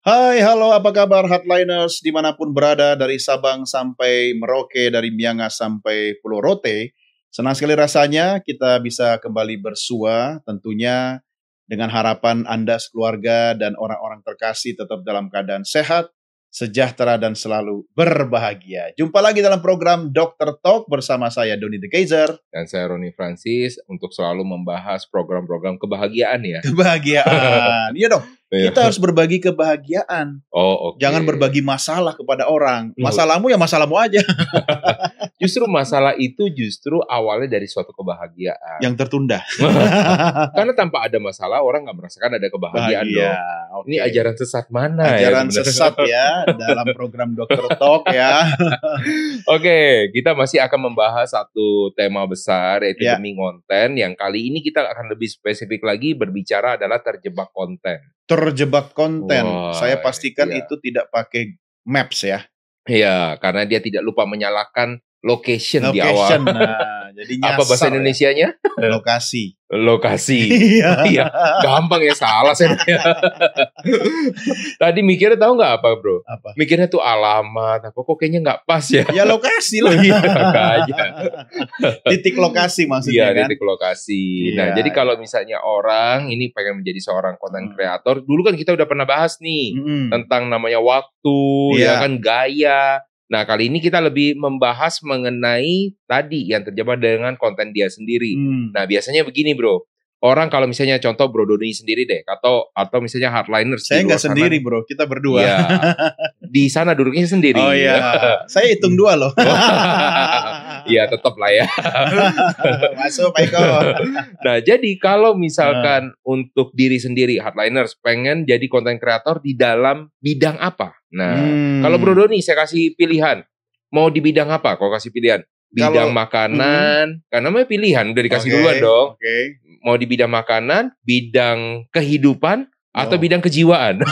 Hai, halo, apa kabar Hardliners dimanapun berada, dari Sabang sampai Merauke, dari Miangas sampai Pulau Rote. Senang sekali rasanya kita bisa kembali bersua, tentunya dengan harapan Anda sekeluarga dan orang-orang terkasih tetap dalam keadaan sehat, sejahtera, dan selalu berbahagia. Jumpa lagi dalam program Dr. Talk bersama saya, Doni The Kaiser. Dan saya Roni Francis untuk selalu membahas program-program kebahagiaan ya. Kebahagiaan, iya dong. Kita harus berbagi kebahagiaan. Oh, oke. Jangan berbagi masalah kepada orang. Masalahmu ya masalahmu aja. Justru masalah itu justru awalnya dari suatu kebahagiaan. Yang tertunda. Karena tanpa ada masalah orang nggak merasakan ada kebahagiaan dong. Okay. Ini ajaran sesat mana ajaran ya? Sesat ya dalam program Dr. Talk ya. Oke, kita masih akan membahas satu tema besar yaitu demi konten. Yang kali ini kita akan lebih spesifik lagi berbicara adalah terjebak konten. Terjebak konten. Wah, saya pastikan itu tidak pakai Maps ya. Iya, karena dia tidak lupa menyalakan location di awal. Nah, jadi apa bahasa Indonesianya? Lokasi. Iya, gampang ya, salah saya. Tadi mikirnya tahu nggak apa, bro? Apa? Mikirnya tuh alamat, apa kok kayaknya nggak pas ya? Ya lokasi lah. Titik lokasi maksudnya. Iya, titik lokasi. Nah, jadi kalau misalnya orang ini pengen menjadi seorang content creator, dulu kan kita udah pernah bahas nih tentang namanya waktu, ya kan, gaya. Nah, kali ini kita lebih membahas mengenai tadi yang terjebak dengan konten dia sendiri. Nah, biasanya begini, bro. Orang kalau misalnya contoh Bro Doni sendiri deh, atau misalnya Hardliners. Saya nggak sendiri, bro. Kita berdua. Iya. Di sana duduknya sendiri. Oh iya. Saya hitung 2 loh. Iya, tetap lah ya. Masuk, Pak Eko. Nah, jadi kalau misalkan untuk diri sendiri, Hardliners pengen jadi konten kreator di dalam bidang apa? Nah, kalau Bro Doni saya kasih pilihan. Mau di bidang apa? Kalau kasih pilihan? Bidang makanan. Karena namanya pilihan, udah dikasih duluan dong. Mau di bidang makanan, bidang kehidupan, atau bidang kejiwaan?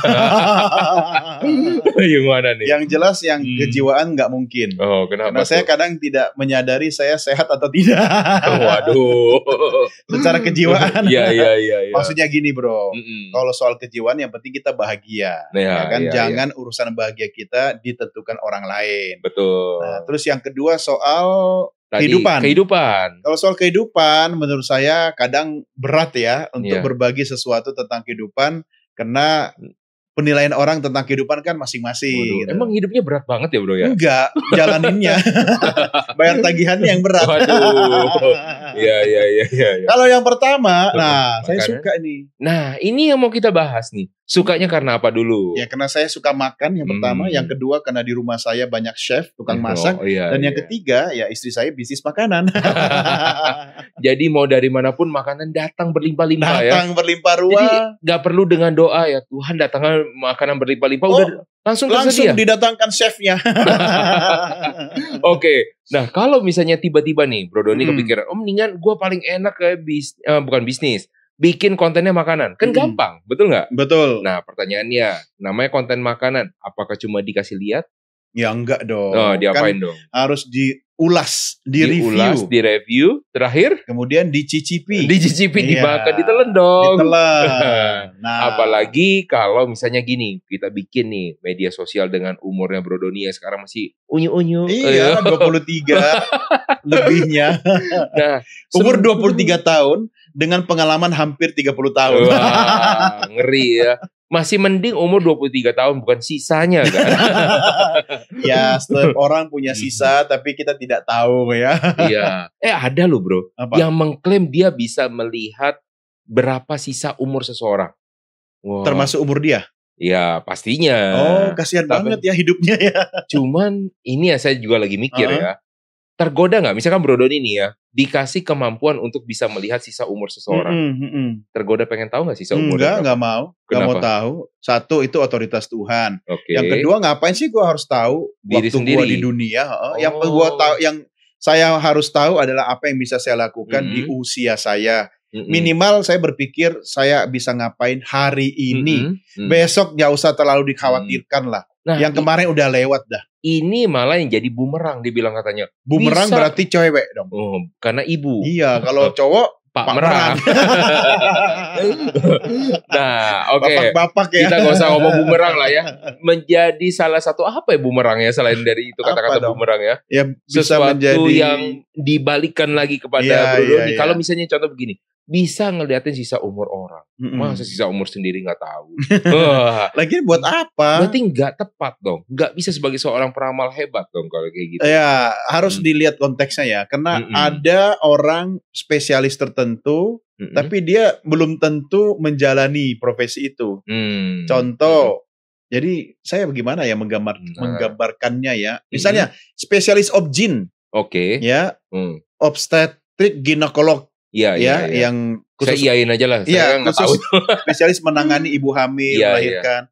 Yang mana nih? Yang jelas yang kejiwaan nggak mungkin. Oh, kenapa? Karena saya kadang tidak menyadari saya sehat atau tidak. Waduh. Secara kejiwaan. Iya. Maksudnya gini, bro. Kalau soal kejiwaan yang penting kita bahagia. Jangan urusan bahagia kita ditentukan orang lain. Betul. Nah, terus yang kedua soal kehidupan. Kalau soal kehidupan, menurut saya kadang berat ya untuk berbagi sesuatu tentang kehidupan, karena penilaian orang tentang kehidupan kan masing-masing. Gitu. Emang hidupnya berat banget ya, bro ya? Enggak, jalaninnya. Bayar tagihannya yang berat. Waduh. Iya. Kalau yang pertama, saya suka nih. Nah, ini yang mau kita bahas nih. Sukanya karena apa dulu? Ya, karena saya suka makan yang pertama, yang kedua karena di rumah saya banyak chef, tukang masak, dan yang ketiga ya istri saya bisnis makanan. Jadi mau dari manapun makanan datang berlimpah-limpah ya. Datang berlimpah ruah. Jadi gak perlu dengan doa ya, Tuhan datangkan makanan berlimpah-limpah, udah langsung didatangkan chefnya. Oke. Nah, kalau misalnya tiba-tiba nih Bro Doni kepikiran, mendingan gue paling enak kayak bukan bisnis, bikin kontennya makanan. Kan gampang, betul nggak? Betul. Nah, pertanyaannya, namanya konten makanan, apakah cuma dikasih lihat? Ya enggak dong. Oh, diapain dong? Harus diulas, direview, terakhir kemudian dicicipi, dimakan, ditelan dong. Ditelan. Nah, apalagi kalau misalnya gini, kita bikin nih media sosial dengan umurnya Bro Doni yang sekarang masih unyu-unyu. Iya, 23 lebihnya. Nah, umur 23 tahun dengan pengalaman hampir 30 tahun. Wah, ngeri ya. Masih mending umur 23 tahun, bukan sisanya kan. Ya, setiap orang punya sisa, tapi kita tidak tahu ya. Iya. Ada loh, bro. Apa? Yang mengklaim dia bisa melihat berapa sisa umur seseorang. Wow. Termasuk umur dia? Ya, pastinya. Oh, kasihan banget ya hidupnya ya. Cuman, ini ya saya juga lagi mikir ya. Tergoda nggak? Misalkan Bro Doni nih ya, dikasih kemampuan untuk bisa melihat sisa umur seseorang. Tergoda pengen tahu nggak sisa umurnya? Nggak mau. Nggak mau tahu. Satu, itu otoritas Tuhan. Yang kedua, ngapain sih gue harus tahu diri waktu sendiri gue di dunia? Yang saya harus tahu adalah apa yang bisa saya lakukan di usia saya. Minimal saya berpikir saya bisa ngapain hari ini. Besok nggak usah terlalu dikhawatirkan lah. Nah, yang kemarin udah lewat dah. Ini malah yang jadi bumerang dibilang katanya. Bumerang berarti cewek dong. Karena ibu. Iya, kalau cowok Pak Merang. Nah, oke. Bapak-bapak ya. Kita gak usah ngomong bumerang lah ya. Menjadi salah satu apa ya bumerang ya selain dari itu kata-kata bumerang ya? Ya bisa sesuatu menjadi yang dibalikkan lagi kepada Bro Doni. Kalau misalnya contoh begini, bisa ngeliatin sisa umur orang. Masa sisa umur sendiri nggak tahu? Lagi buat apa? Berarti nggak tepat dong. Nggak bisa sebagai seorang peramal hebat dong kalau kayak gitu. Ya harus dilihat konteksnya ya. Karena ada orang spesialis tertentu, tapi dia belum tentu menjalani profesi itu. Contoh, jadi saya bagaimana ya menggambarkannya ya. Misalnya spesialis obgyn. Oke. Ya, obstetrik ginekolog. Iya. Yang khusus saya iyain aja lah. Saya nggak tahu. Spesialis menangani ibu hamil, melahirkan.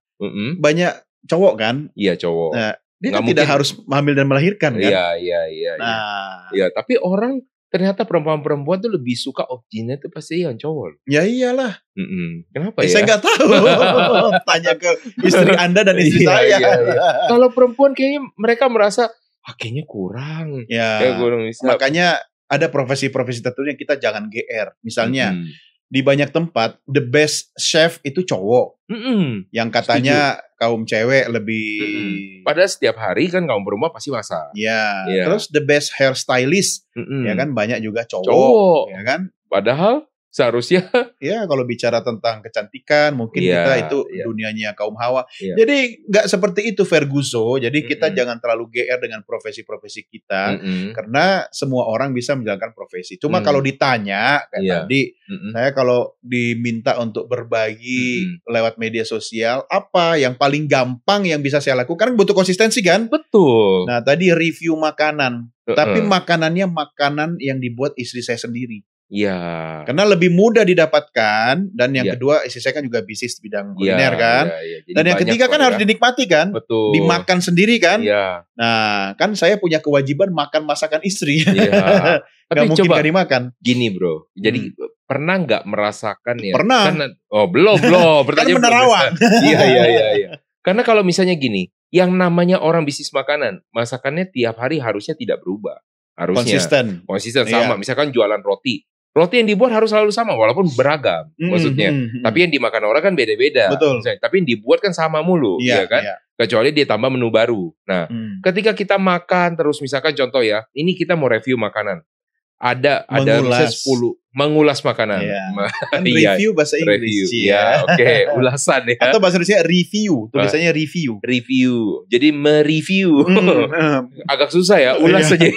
Banyak cowok kan? Iya, cowok. Nah, dia kan tidak harus hamil dan melahirkan kan? Iya. Nah, iya, tapi orang ternyata perempuan-perempuan tuh lebih suka obgynnya tuh pasti yang cowok. Ya iyalah. Kenapa ya? Saya nggak tahu. Tanya ke istri Anda dan istri saya. Iya. Kalau perempuan kayaknya mereka merasa kayaknya kurang. Ya. Makanya ada profesi-profesi tertentu yang kita jangan GR. Misalnya di banyak tempat the best chef itu cowok. Yang katanya kaum cewek lebih. Padahal setiap hari kan kaum perempuan pasti masak. Ya. Terus the best hairstylist. Ya kan banyak juga cowok. Ya kan. Padahal seharusnya ya kalau bicara tentang kecantikan mungkin kita itu dunianya kaum hawa. Jadi nggak seperti itu Ferguso. Jadi kita jangan terlalu GR dengan profesi-profesi kita karena semua orang bisa menjalankan profesi. Cuma kalau ditanya kayak tadi saya kalau diminta untuk berbagi lewat media sosial apa yang paling gampang yang bisa saya lakukan butuh konsistensi kan? Betul. Nah tadi review makanan. Tapi makanannya makanan yang dibuat istri saya sendiri. Iya. Karena lebih mudah didapatkan dan yang kedua istri saya kan juga bisnis di bidang kuliner kan. Dan yang ketiga kan harus dinikmati kan. Betul. Dimakan sendiri kan. Iya. Nah, kan saya punya kewajiban makan masakan istri. Iya. Gak mungkin gak dimakan. Gini bro. Jadi pernah gak merasakan ya? Pernah. Belum. Kan menerawang. Iya. Karena kalau misalnya gini, yang namanya orang bisnis makanan, masakannya tiap hari harusnya tidak berubah. Harusnya konsisten sama. Misalkan jualan roti yang dibuat harus selalu sama walaupun beragam maksudnya. Tapi yang dimakan orang kan beda-beda. Betul. Tapi yang dibuat kan sama mulu, ya kan? Kecuali dia tambah menu baru. Nah, ketika kita makan terus misalkan contoh ya, ini kita mau review makanan. Ada misalnya 10 mengulas makanan. Kan review bahasa Inggris. Oke, ulasan ya. Atau bahasa Indonesia review, tulisannya review. Jadi mereview. Agak susah ya, ulas saja.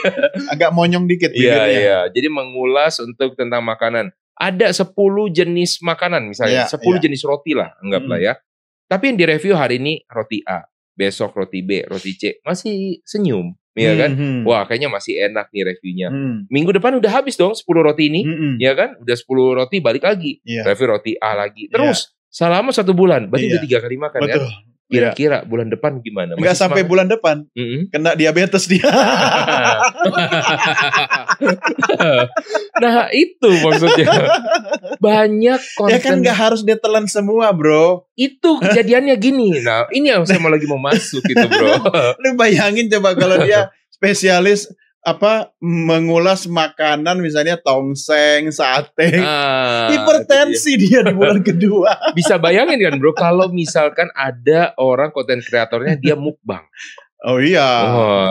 Agak monyong dikit Iya. Jadi mengulas untuk tentang makanan. Ada 10 jenis makanan misalnya, 10 jenis roti lah, anggaplah ya. Tapi yang direview hari ini roti A, besok roti B, roti C, masih senyum. Ya kan? Wah kayaknya masih enak nih reviewnya. Minggu depan udah habis dong 10 roti ini. Ya kan? Udah 10 roti balik lagi. Review roti A lagi. Terus selama 1 bulan. Berarti udah 3 kali makan. Betul. Kan? Kira-kira bulan depan gimana? Enggak sampai bulan depan. Kena diabetes dia. Nah itu maksudnya. Banyak konten. Ya kan gak harus dia telan semua bro. Itu kejadiannya gini. Nah ini yang saya mau lagi mau masuk gitu bro. Lu bayangin coba kalau dia spesialis mengulas makanan misalnya tongseng, sate, hipertensi dia di bulan kedua. Bisa bayangin kan bro, kalau misalkan ada orang konten kreatornya dia mukbang. Oh iya.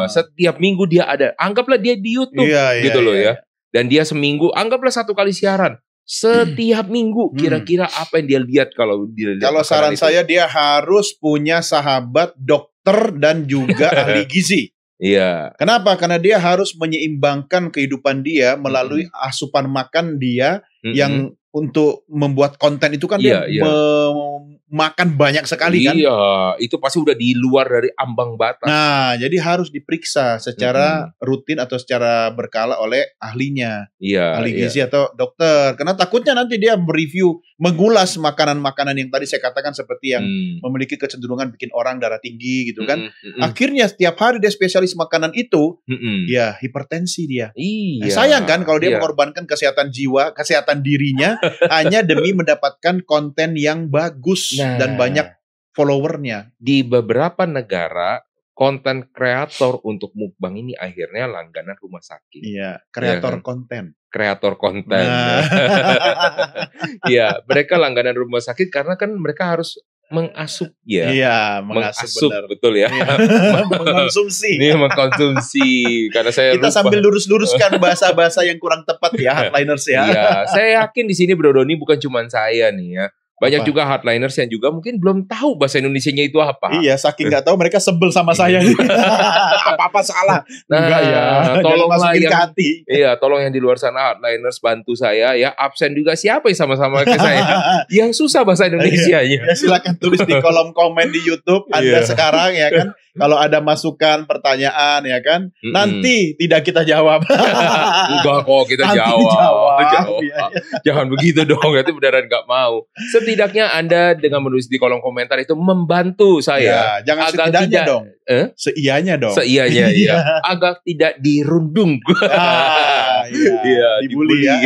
Setiap minggu dia ada, anggaplah dia di YouTube gitu loh ya. Dan dia seminggu, anggaplah 1 kali siaran. Setiap minggu kira-kira apa yang dia lihat kalau dia lihat. Kalau saran saya dia harus punya sahabat dokter dan juga ahli gizi. Iya. Kenapa? Karena dia harus menyeimbangkan kehidupan dia melalui asupan makan dia yang untuk membuat konten itu kan dia makan banyak sekali kan. Iya, itu pasti udah di luar dari ambang batas. Nah, jadi harus diperiksa secara rutin atau secara berkala oleh ahlinya. Ahli gizi atau dokter. Karena takutnya nanti dia mereview, mengulas makanan-makanan yang tadi saya katakan seperti yang memiliki kecenderungan bikin orang darah tinggi gitu kan. Akhirnya setiap hari dia spesialis makanan itu, ya hipertensi dia. Sayang kan kalau dia mengorbankan kesehatan jiwa, kesehatan dirinya hanya demi mendapatkan konten yang bagus dan banyak followernya. Di beberapa negara konten kreator untuk mukbang ini akhirnya langganan rumah sakit. Iya, kreator konten. kreator konten. Ya, mereka langganan rumah sakit karena kan mereka harus mengasup ya. Iya, mengasup benar. Betul ya. Mengkonsumsi. Ini mengkonsumsi karena saya kita lupa. Sambil lurus-luruskan bahasa-bahasa yang kurang tepat ya, hardliners ya. Iya, saya yakin di sini Bro Doni bukan cuma saya nih ya. Banyak juga hardliners yang juga mungkin belum tahu bahasa Indonesianya itu apa. Iya, saking nggak tahu mereka sebel sama saya. Apa-apa salah. Nah, enggak ya. Tolonglah yang hati. Iya, tolong yang di luar sana hardliners bantu saya ya. Absen juga siapa yang sama-sama ke saya yang susah bahasa Indonesianya. Ya, silakan tulis di kolom komen di YouTube Anda sekarang ya kan. Kalau ada masukan, pertanyaan ya kan, nanti tidak kita jawab. Enggak kok, kita jawab. Ya. Jangan begitu dong, itu beneran nggak mau. Setidaknya Anda dengan menulis di kolom komentar itu membantu saya. Ya, jangan setidaknya dong. Seianya dong. Seianya, iya. Agar tidak dirundung. Dibully ya.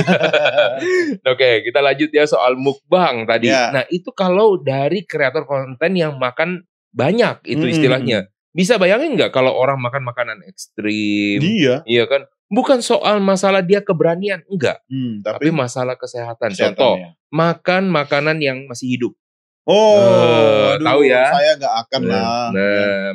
Oke, kita lanjut ya soal mukbang tadi. Ya. Nah, itu kalau dari kreator konten yang makan banyak, itu istilahnya. Bisa bayangin nggak kalau orang makan makanan ekstrim? Iya kan? Bukan soal masalah dia keberanian, enggak. Tapi masalah kesehatan. Contoh, makan makanan yang masih hidup. Tahu ya? Saya nggak akan lah.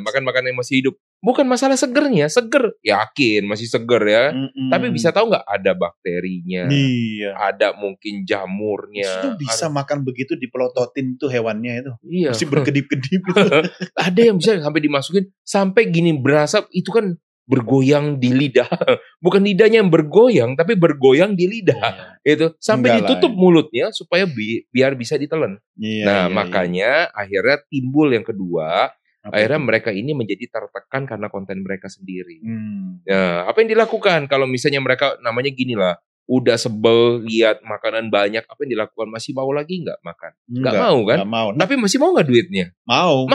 Makan makanan yang masih hidup. Bukan masalah segernya, seger. Yakin masih seger ya. Tapi bisa tahu nggak ada bakterinya. Iya. Ada mungkin jamurnya. Itu bisa makan begitu dipelototin tuh hewannya itu. Iya. Masih berkedip-kedip itu. Ada yang bisa sampai dimasukin sampai gini berasa itu kan bergoyang di lidah. Bukan lidahnya yang bergoyang, tapi bergoyang di lidah. Itu sampai ditutup mulutnya supaya biar bisa ditelan. Makanya akhirnya timbul yang kedua. Akhirnya mereka ini menjadi tertekan karena konten mereka sendiri. Nah, apa yang dilakukan kalau misalnya mereka namanya gini lah, udah sebel lihat makanan banyak, apa yang dilakukan? Masih mau lagi nggak makan? Nggak mau kan? Nggak mau. Tapi masih mau nggak duitnya? Mau.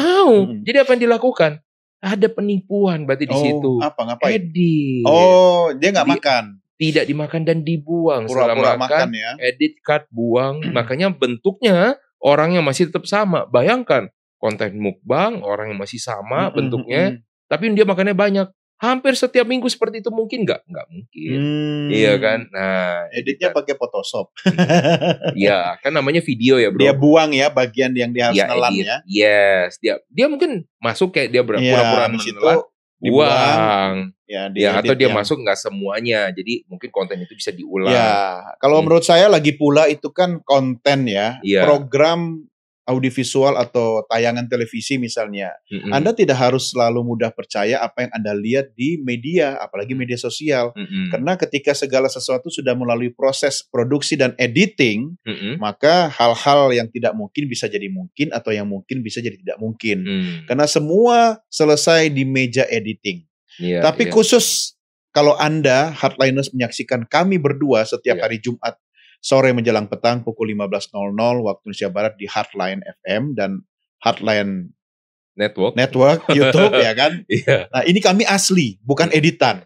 Jadi apa yang dilakukan? Ada penipuan berarti di situ. Ngapain? Edit. Dia nggak makan. Tidak dimakan dan dibuang. Setelah makan, ya. Edit, cut, buang. Makanya bentuknya orangnya masih tetap sama. Bayangkan. Konten mukbang, orang yang masih sama bentuknya, tapi dia makannya banyak. Hampir setiap minggu seperti itu mungkin nggak? Nggak mungkin. Iya kan? Nah, editnya pakai Photoshop. Iya, kan namanya video ya bro. Dia buang ya bagian yang dia harus nelan ya. Yes, dia mungkin masuk kayak dia pura-pura menelan, buang. Atau dia masuk nggak semuanya. Jadi mungkin konten itu bisa diulang. Ya, kalau menurut saya lagi pula itu kan konten ya. Program audiovisual atau tayangan televisi misalnya, Anda tidak harus selalu mudah percaya apa yang Anda lihat di media, apalagi media sosial. Karena ketika segala sesuatu sudah melalui proses produksi dan editing, maka hal-hal yang tidak mungkin bisa jadi mungkin atau yang mungkin bisa jadi tidak mungkin. Karena semua selesai di meja editing. Tapi khusus kalau Anda, hardliners, menyaksikan kami berdua setiap hari Jumat sore menjelang petang pukul 15.00 waktu Indonesia Barat di Hardline FM dan Hardline Network YouTube ya kan. Nah ini kami asli, bukan editan.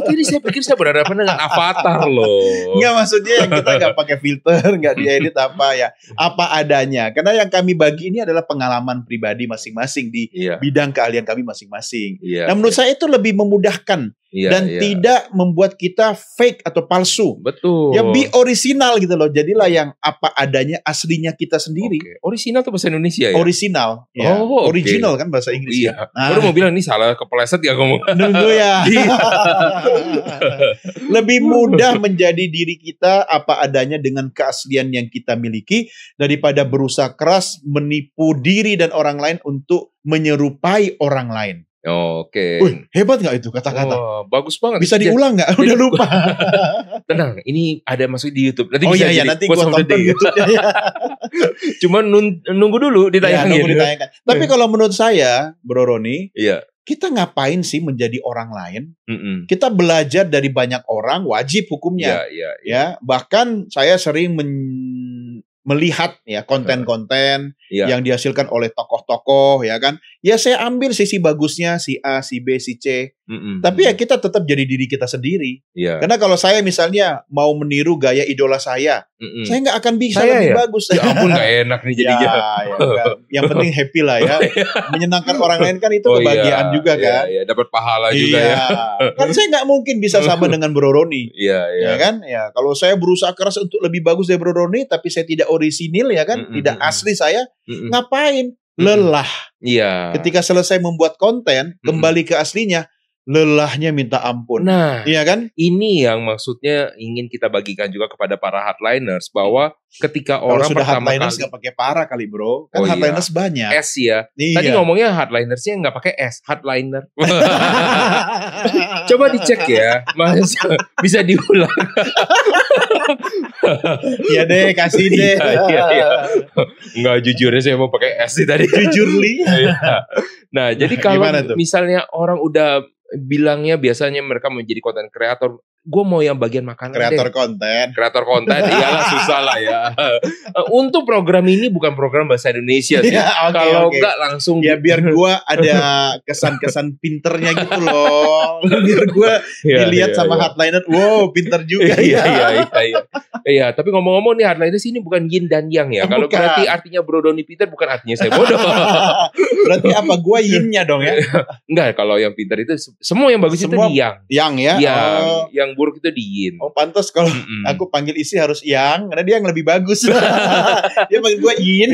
Jadi saya pikir saya berhadapan dengan avatar loh. Enggak, maksudnya yang kita nggak pakai filter, nggak diedit apa adanya. Karena yang kami bagi ini adalah pengalaman pribadi masing-masing di bidang keahlian kami masing-masing. Nah menurut saya itu lebih memudahkan dan tidak membuat kita fake atau palsu. Betul. Ya be original gitu loh. Jadilah yang apa adanya, aslinya kita sendiri. Original itu bahasa Indonesia ya? Original. Ya. Original kan bahasa Inggris. Iya. Baru mau bilang ini salah kepeleset ya kamu. Nunggu ya. Lebih mudah menjadi diri kita apa adanya dengan keaslian yang kita miliki daripada berusaha keras menipu diri dan orang lain untuk menyerupai orang lain. Oke. Hebat nggak itu kata-kata? Bagus banget. Bisa diulang nggak? Udah lupa. Tenang, ini ada masuk di YouTube. Nanti bisa nanti gue tonton YouTube-nya. Cuma nunggu dulu ditayangin. Tapi kalau menurut saya, Bro Roni, kita ngapain sih menjadi orang lain? Kita belajar dari banyak orang, wajib hukumnya. Ya, bahkan saya sering melihat ya konten-konten yang dihasilkan oleh tokoh-tokoh ya kan. Ya saya ambil sisi bagusnya si A, si B, si C. Tapi ya kita tetap jadi diri kita sendiri. Karena kalau saya misalnya mau meniru gaya idola saya nggak akan bisa lebih bagus. Ya ampun, nggak enak nih jadinya. Yang penting happy lah ya. Menyenangkan orang lain kan itu kebahagiaan juga kan. Dapat pahala juga ya. Kan saya nggak mungkin bisa sama dengan Bro Roni. Ya kan? Ya kalau saya berusaha keras untuk lebih bagus dari Bro Roni, tapi saya tidak orisinil ya kan, tidak asli saya, ngapain? Lelah. Ketika selesai membuat konten, kembali ke aslinya, lelahnya minta ampun. Nah, iya kan? Ini yang maksudnya ingin kita bagikan juga kepada para hardliners, bahwa ketika orang sudah pertama hardliners kali, nggak pakai para kali bro, kan hardliners banyak. S ya. Tadi ngomongnya hardlinersnya nggak pakai S, hardliner. Coba dicek ya, Mas. Bisa diulang. Iya deh, kasih deh. Nggak, jujurnya saya mau pakai S sih tadi. Jujurly. Nah, jadi kalau misalnya orang udah bilangnya biasanya mereka menjadi konten kreator, gue mau yang bagian makanan kreator konten, iyalah susah lah ya. Untuk program ini bukan program bahasa Indonesia sih. Kalau enggak langsung ya biar gue ada kesan-kesan pinternya gitu loh. Biar gue dilihat sama hardliner, wow pinter juga. Iya, tapi ngomong-ngomong nih, hardliners ini bukan yin dan yang ya. Kalau berarti artinya Bro Doni Peter bukan artinya saya bodoh. Berarti apa? Gue yinnya dong ya. Enggak, kalau yang pinter itu semua yang bagus semua itu di yang. Yang ya. Yang buruk itu di yin. Oh pantas kalau aku panggil isi harus yang, karena dia yang lebih bagus. Dia panggil gue yin.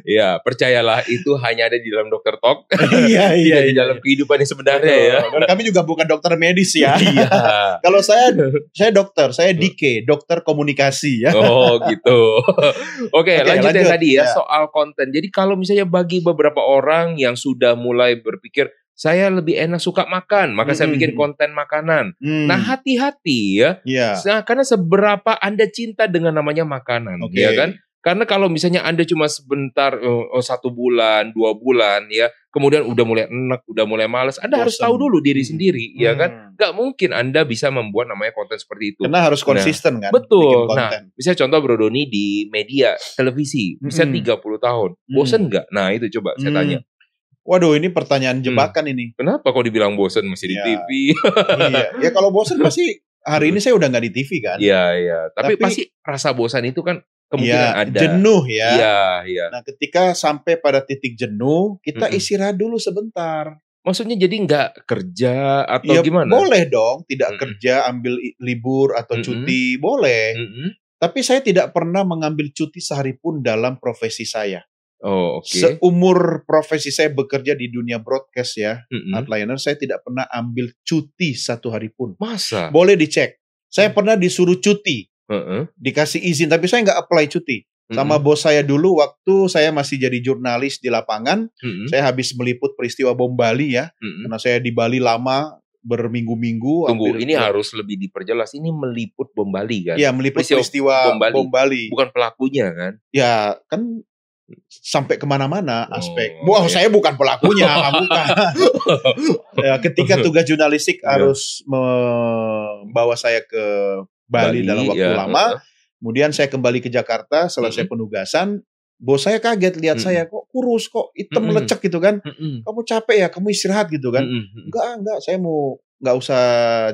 Ya, percayalah itu hanya ada di dalam Dokter Talk. Iya. Di dalam kehidupan yang sebenarnya ya. Dan kami juga bukan dokter medis ya. Kalau saya dokter, saya DK, dokter komunikasi ya. Oh gitu. Oke, lanjut yang tadi ya, soal konten. Jadi kalau misalnya bagi beberapa orang yang sudah mulai berpikir, saya lebih enak suka makan, maka saya bikin konten makanan. Nah, hati-hati ya. Nah, karena seberapa Anda cinta dengan namanya makanan, ya kan? Karena kalau misalnya Anda cuma sebentar, 1 bulan, 2 bulan, ya, kemudian udah mulai enak, udah mulai malas, Anda harus tahu dulu diri sendiri, ya kan? Gak mungkin Anda bisa membuat namanya konten seperti itu. Karena harus konsisten kan? Betul. Nah, misalnya contoh Bro Doni di media, televisi, bisa 30 tahun. Bosen gak? Nah, itu coba saya tanya. Waduh, ini pertanyaan jebakan ini. Kenapa kok dibilang bosen masih di TV? Ya kalau bosen pasti hari ini saya udah nggak di TV kan. Iya. Tapi pasti rasa bosan itu kan kemungkinan ada. Jenuh ya. Iya. Nah ketika sampai pada titik jenuh, kita istirahat dulu sebentar. Maksudnya jadi nggak kerja atau gimana? Boleh dong, tidak kerja, ambil libur atau cuti, boleh. Tapi saya tidak pernah mengambil cuti sehari pun dalam profesi saya. Oh, oke. Seumur profesi saya bekerja di dunia broadcast ya, hardliner, saya tidak pernah ambil cuti 1 hari pun. Masa? Boleh dicek. Saya pernah disuruh cuti, dikasih izin, tapi saya nggak apply cuti. Sama bos saya dulu waktu saya masih jadi jurnalis di lapangan, saya habis meliput peristiwa bom Bali ya, karena saya di Bali lama, berminggu-minggu. Tunggu, ini harus lebih diperjelas. Ini meliput bom Bali kan? Iya, meliput peristiwa bom Bali. Bukan pelakunya kan? Ya, kan sampai kemana-mana aspek. Wah, saya bukan pelakunya, bukan. Ya, ketika tugas jurnalistik harus membawa saya ke Bali dalam waktu lama, kemudian saya kembali ke Jakarta selesai penugasan. Bos saya kaget lihat saya, kok kurus, kok hitam lecek gitu kan. Kamu capek ya, kamu istirahat gitu kan. Enggak, saya mau nggak usah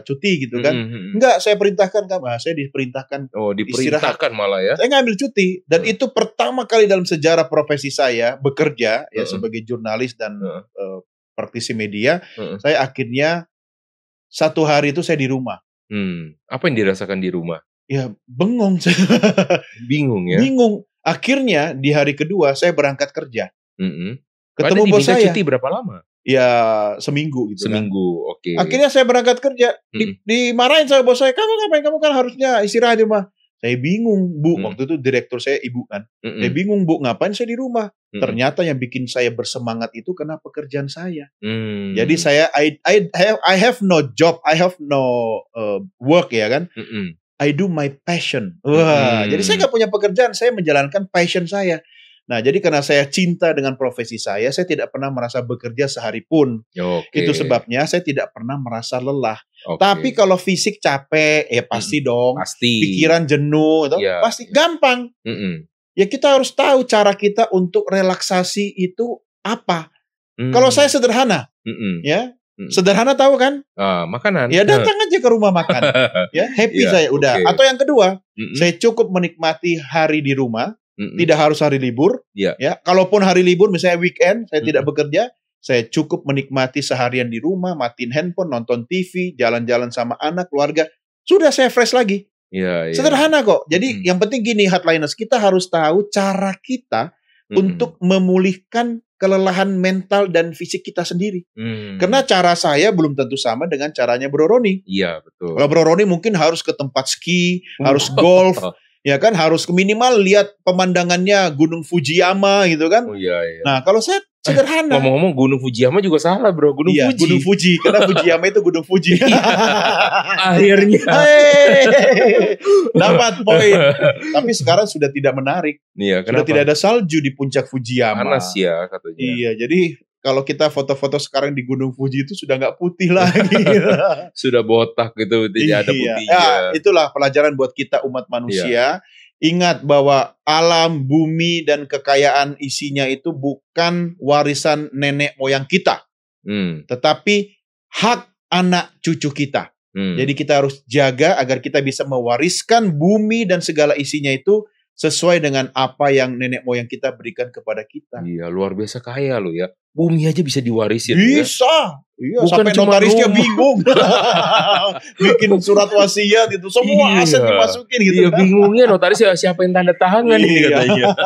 cuti gitu kan. Enggak, saya perintahkan kamu. Saya diperintahkan diperintahkan malah ya. Saya ngambil cuti dan itu pertama kali dalam sejarah profesi saya bekerja ya sebagai jurnalis dan praktisi media. Saya akhirnya 1 hari itu saya di rumah. Apa yang dirasakan di rumah? Ya bengong. Bingung ya. Bingung. Akhirnya di hari kedua saya berangkat kerja. Ketemu bos saya. Cuti berapa lama? Ya seminggu gitu. Seminggu, oke. Akhirnya saya berangkat kerja, dimarahin sama bos saya, kamu ngapain, kamu kan harusnya istirahat di rumah. Saya bingung, Bu. Waktu itu direktur saya ibu kan. Saya bingung, Bu, ngapain saya di rumah? Ternyata yang bikin saya bersemangat itu karena pekerjaan saya. Jadi saya I have no job, I have no work ya kan. I do my passion. Wah, jadi saya nggak punya pekerjaan, saya menjalankan passion saya. Nah, jadi karena saya cinta dengan profesi saya tidak pernah merasa bekerja sehari pun. Itu sebabnya saya tidak pernah merasa lelah. Tapi kalau fisik capek, ya pasti dong. Pasti. Pikiran jenuh, pasti gampang. Ya kita harus tahu cara kita untuk relaksasi itu apa. Kalau saya sederhana, Ya, sederhana tahu kan? Makanan. Ya datang aja ke rumah makan. Ya, happy saya udah. Okay. Atau yang kedua, saya cukup menikmati hari di rumah, tidak harus hari libur. Ya, kalaupun hari libur misalnya weekend, saya tidak bekerja, saya cukup menikmati seharian di rumah, matiin handphone, nonton TV, jalan-jalan sama anak, keluarga. Sudah saya fresh lagi. Sederhana kok. Jadi yang penting gini, Hardliners, kita harus tahu cara kita untuk memulihkan kelelahan mental dan fisik kita sendiri. Karena cara saya belum tentu sama dengan caranya Bro Roni. Iya, betul. Kalau Bro Roni mungkin harus ke tempat ski, harus golf, ya kan, harus minimal lihat pemandangannya Gunung Fujiyama gitu kan. Nah, kalau saya sederhana. Ngomong-ngomong Gunung Fujiyama juga salah, Bro. Gunung Fuji. Gunung Fuji, karena Fujiyama itu Gunung Fuji. Akhirnya. Dapat poin. Tapi sekarang sudah tidak menarik. Sudah tidak ada salju di puncak Fujiyama. Panas ya katanya. Iya, jadi kalau kita foto-foto sekarang di Gunung Fuji itu sudah nggak putih lagi. Sudah botak gitu, tidak ada putihnya. Ya, itulah pelajaran buat kita umat manusia. Ingat bahwa alam, bumi, dan kekayaan isinya itu bukan warisan nenek moyang kita. Tetapi hak anak cucu kita. Jadi kita harus jaga agar kita bisa mewariskan bumi dan segala isinya itu sesuai dengan apa yang nenek moyang kita berikan kepada kita. Iya, luar biasa kaya loh ya. Bumi aja bisa diwarisin. Bisa. Ya? Iya, bukan sampai notarisnya bingung. Bikin surat wasiat itu semua aset dimasukin gitu. Iya, bingungnya notaris siapa yang tanda tangan ini katanya.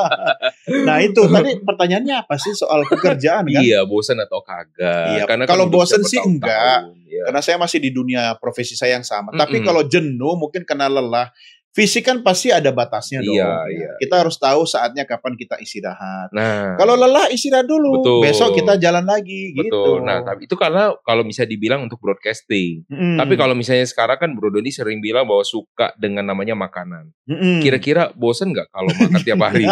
Nah, itu tadi pertanyaannya apa sih soal pekerjaan kan? Iya, bosan atau kagak. Iya, karena kalau bosan sih enggak. Karena saya masih di dunia profesi saya yang sama. Tapi kalau jenuh mungkin kena lelah, fisik kan pasti ada batasnya dong. Kita harus tahu saatnya kapan kita istirahat. Nah, kalau lelah istirahat dulu. Betul. Besok kita jalan lagi. Gitu. Nah, tapi itu karena kalau bisa dibilang untuk broadcasting. Tapi kalau misalnya sekarang kan Bro Doni sering bilang bahwa suka dengan namanya makanan. Kira-kira bosen nggak kalau makan tiap hari?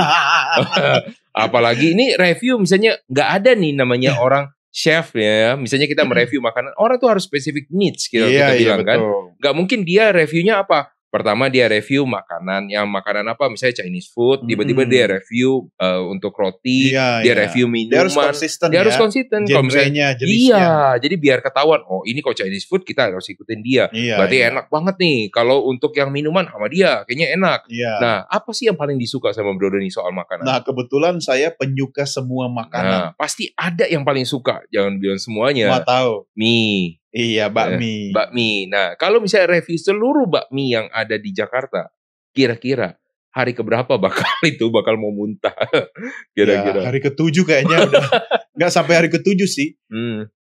Apalagi ini review misalnya nggak ada nih namanya orang chef ya. Misalnya kita mereview makanan, orang tuh harus specific needs kita bilang kan. Nggak mungkin dia reviewnya apa? Pertama dia review makanan, yang makanan apa misalnya Chinese food, tiba-tiba dia review untuk roti, dia review minuman, dia harus konsisten. Kalau misalnya jenisnya. Jadi biar ketahuan, oh ini kok Chinese food kita harus ikutin dia, berarti enak banget nih. Kalau untuk yang minuman sama dia kayaknya enak. Nah, apa sih yang paling disuka sama Bro Doni soal makanan? Nah, kebetulan saya penyuka semua makanan. Nah, pasti ada yang paling suka, jangan bilang semuanya. Mau tahu? Mie. Iya, bakmi. Bakmi. Nah, kalau misalnya review seluruh bakmi yang ada di Jakarta, kira-kira hari keberapa bakal mau muntah? Kira-kira. Ya, hari ke-7 kayaknya udah. Nggak sampai hari ke-7 sih.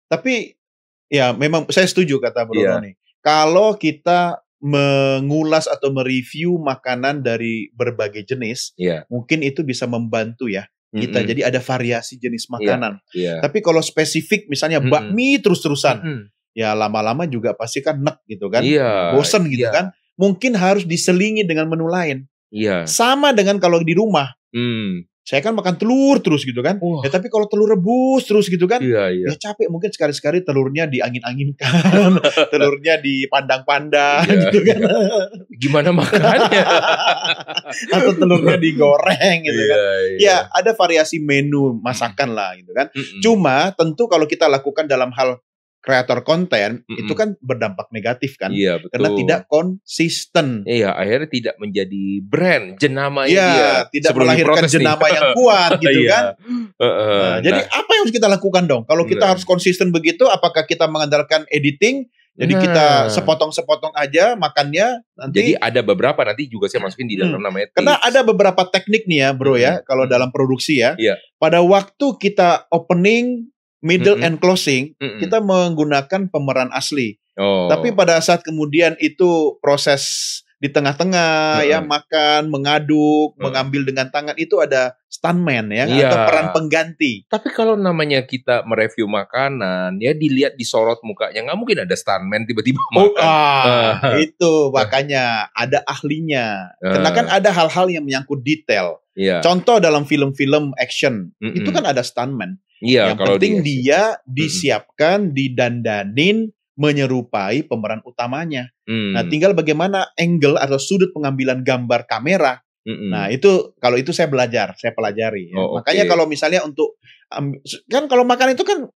Tapi ya memang saya setuju kata Bro Roni. Kalau kita mengulas atau mereview makanan dari berbagai jenis, mungkin itu bisa membantu ya. Kita jadi ada variasi jenis makanan. Tapi kalau spesifik misalnya bakmi terus-terusan, ya lama-lama juga pasti kan nek gitu kan, bosen gitu kan. Mungkin harus diselingi dengan menu lain. Sama dengan kalau di rumah. Saya kan makan telur terus gitu kan. Ya tapi kalau telur rebus terus gitu kan, ya capek. Mungkin sekali-sekali telurnya diangin-anginkan, telurnya dipandang-pandang gitu kan. Gimana makannya? Atau telurnya digoreng gitu kan. Ya ada variasi menu masakan lah gitu kan. Cuma tentu kalau kita lakukan dalam hal kreator konten itu kan berdampak negatif kan, karena tidak konsisten. Akhirnya tidak menjadi brand jenama tidak melahirkan jenama yang kuat gitu kan. Jadi apa yang harus kita lakukan dong? Kalau kita harus konsisten begitu, apakah kita mengandalkan editing? Jadi kita sepotong-sepotong aja makannya. Jadi ada beberapa nanti juga saya masukin di dalam namanya tips. Karena ada beberapa teknik nih ya bro ya, kalau dalam produksi ya. Pada waktu kita opening, middle and closing, kita menggunakan pemeran asli. Tapi pada saat kemudian itu proses di tengah-tengah ya, makan, mengaduk, mengambil dengan tangan, itu ada stuntman ya, atau peran pengganti. Tapi kalau namanya kita mereview makanan, ya dilihat disorot mukanya, nggak mungkin ada stuntman tiba-tiba makan. Itu makanya ada ahlinya. Karena kan ada hal-hal yang menyangkut detail. Contoh dalam film-film action, itu kan ada stuntman. Yang penting dia disiapkan, didandanin, menyerupai pemeran utamanya. Nah, tinggal bagaimana angle atau sudut pengambilan gambar kamera. Nah, itu kalau itu saya pelajari. Ya. Makanya kalau misalnya untuk kan kalau makan itu kan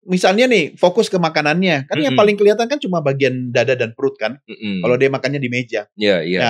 misalnya nih fokus ke makanannya, kan yang paling kelihatan kan cuma bagian dada dan perut kan. Kalau dia makannya di meja.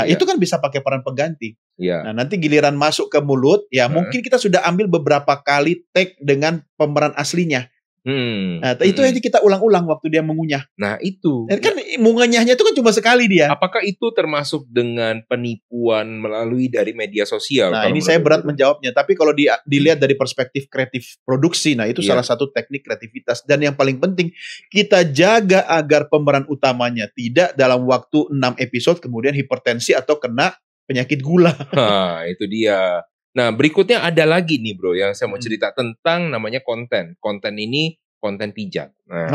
Itu kan bisa pakai peran pengganti. Nah, nanti giliran masuk ke mulut, ya mungkin kita sudah ambil beberapa kali take dengan pemeran aslinya. Nah, itu aja kita ulang-ulang waktu dia mengunyah. Nah, itu. Kan mengunyahnya itu kan cuma sekali dia. Apakah itu termasuk dengan penipuan melalui dari media sosial? Nah, ini saya berat menjawabnya. Tapi kalau dilihat dari perspektif kreatif produksi, nah itu salah satu teknik kreativitas. Dan yang paling penting, kita jaga agar pemeran utamanya tidak dalam waktu 6 episode kemudian hipertensi atau kena penyakit gula. Nah, itu dia. Nah, berikutnya ada lagi nih bro yang saya mau cerita tentang namanya konten. Konten ini konten pijat. Nah,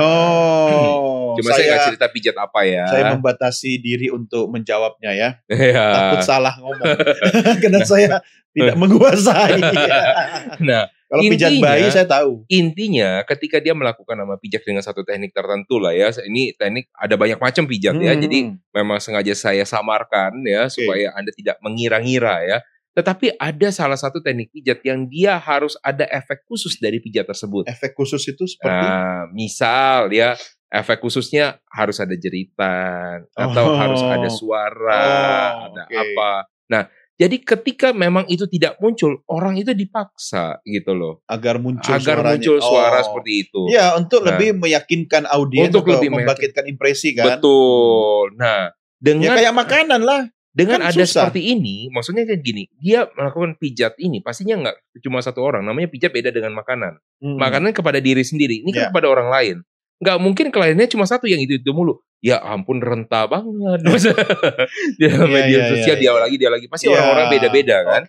cuma saya nggak cerita pijat apa ya. Saya membatasi diri untuk menjawabnya ya. Takut salah ngomong. Karena saya tidak menguasai. Nah, kalau pijat bayi saya tahu. Intinya ketika dia melakukan nama pijat dengan satu teknik tertentu lah ya. Ini teknik ada banyak macam pijat ya. Jadi memang sengaja saya samarkan ya supaya Anda tidak mengira-ngira ya. Tetapi ada salah satu teknik pijat yang dia harus ada efek khusus dari pijat tersebut. Efek khusus itu seperti? Misal ya, efek khususnya harus ada jeritan, atau harus ada suara, ada apa. Nah, jadi ketika memang itu tidak muncul, orang itu dipaksa gitu loh. Agar muncul suara seperti itu. Ya, untuk lebih meyakinkan audiens atau lebih membangkitkan impresi kan. Betul. Nah, dengan kayak makanan lah. Dengan kan ada susah. Seperti ini, maksudnya kayak gini, dia melakukan pijat ini, pastinya nggak cuma satu orang, namanya pijat beda dengan makanan. Makanan kepada diri sendiri, ini kan kepada orang lain. Nggak mungkin kliennya cuma satu yang itu mulu. Ya ampun, renta banget. Di media sosial dia lagi. Pasti orang-orang beda-beda kan.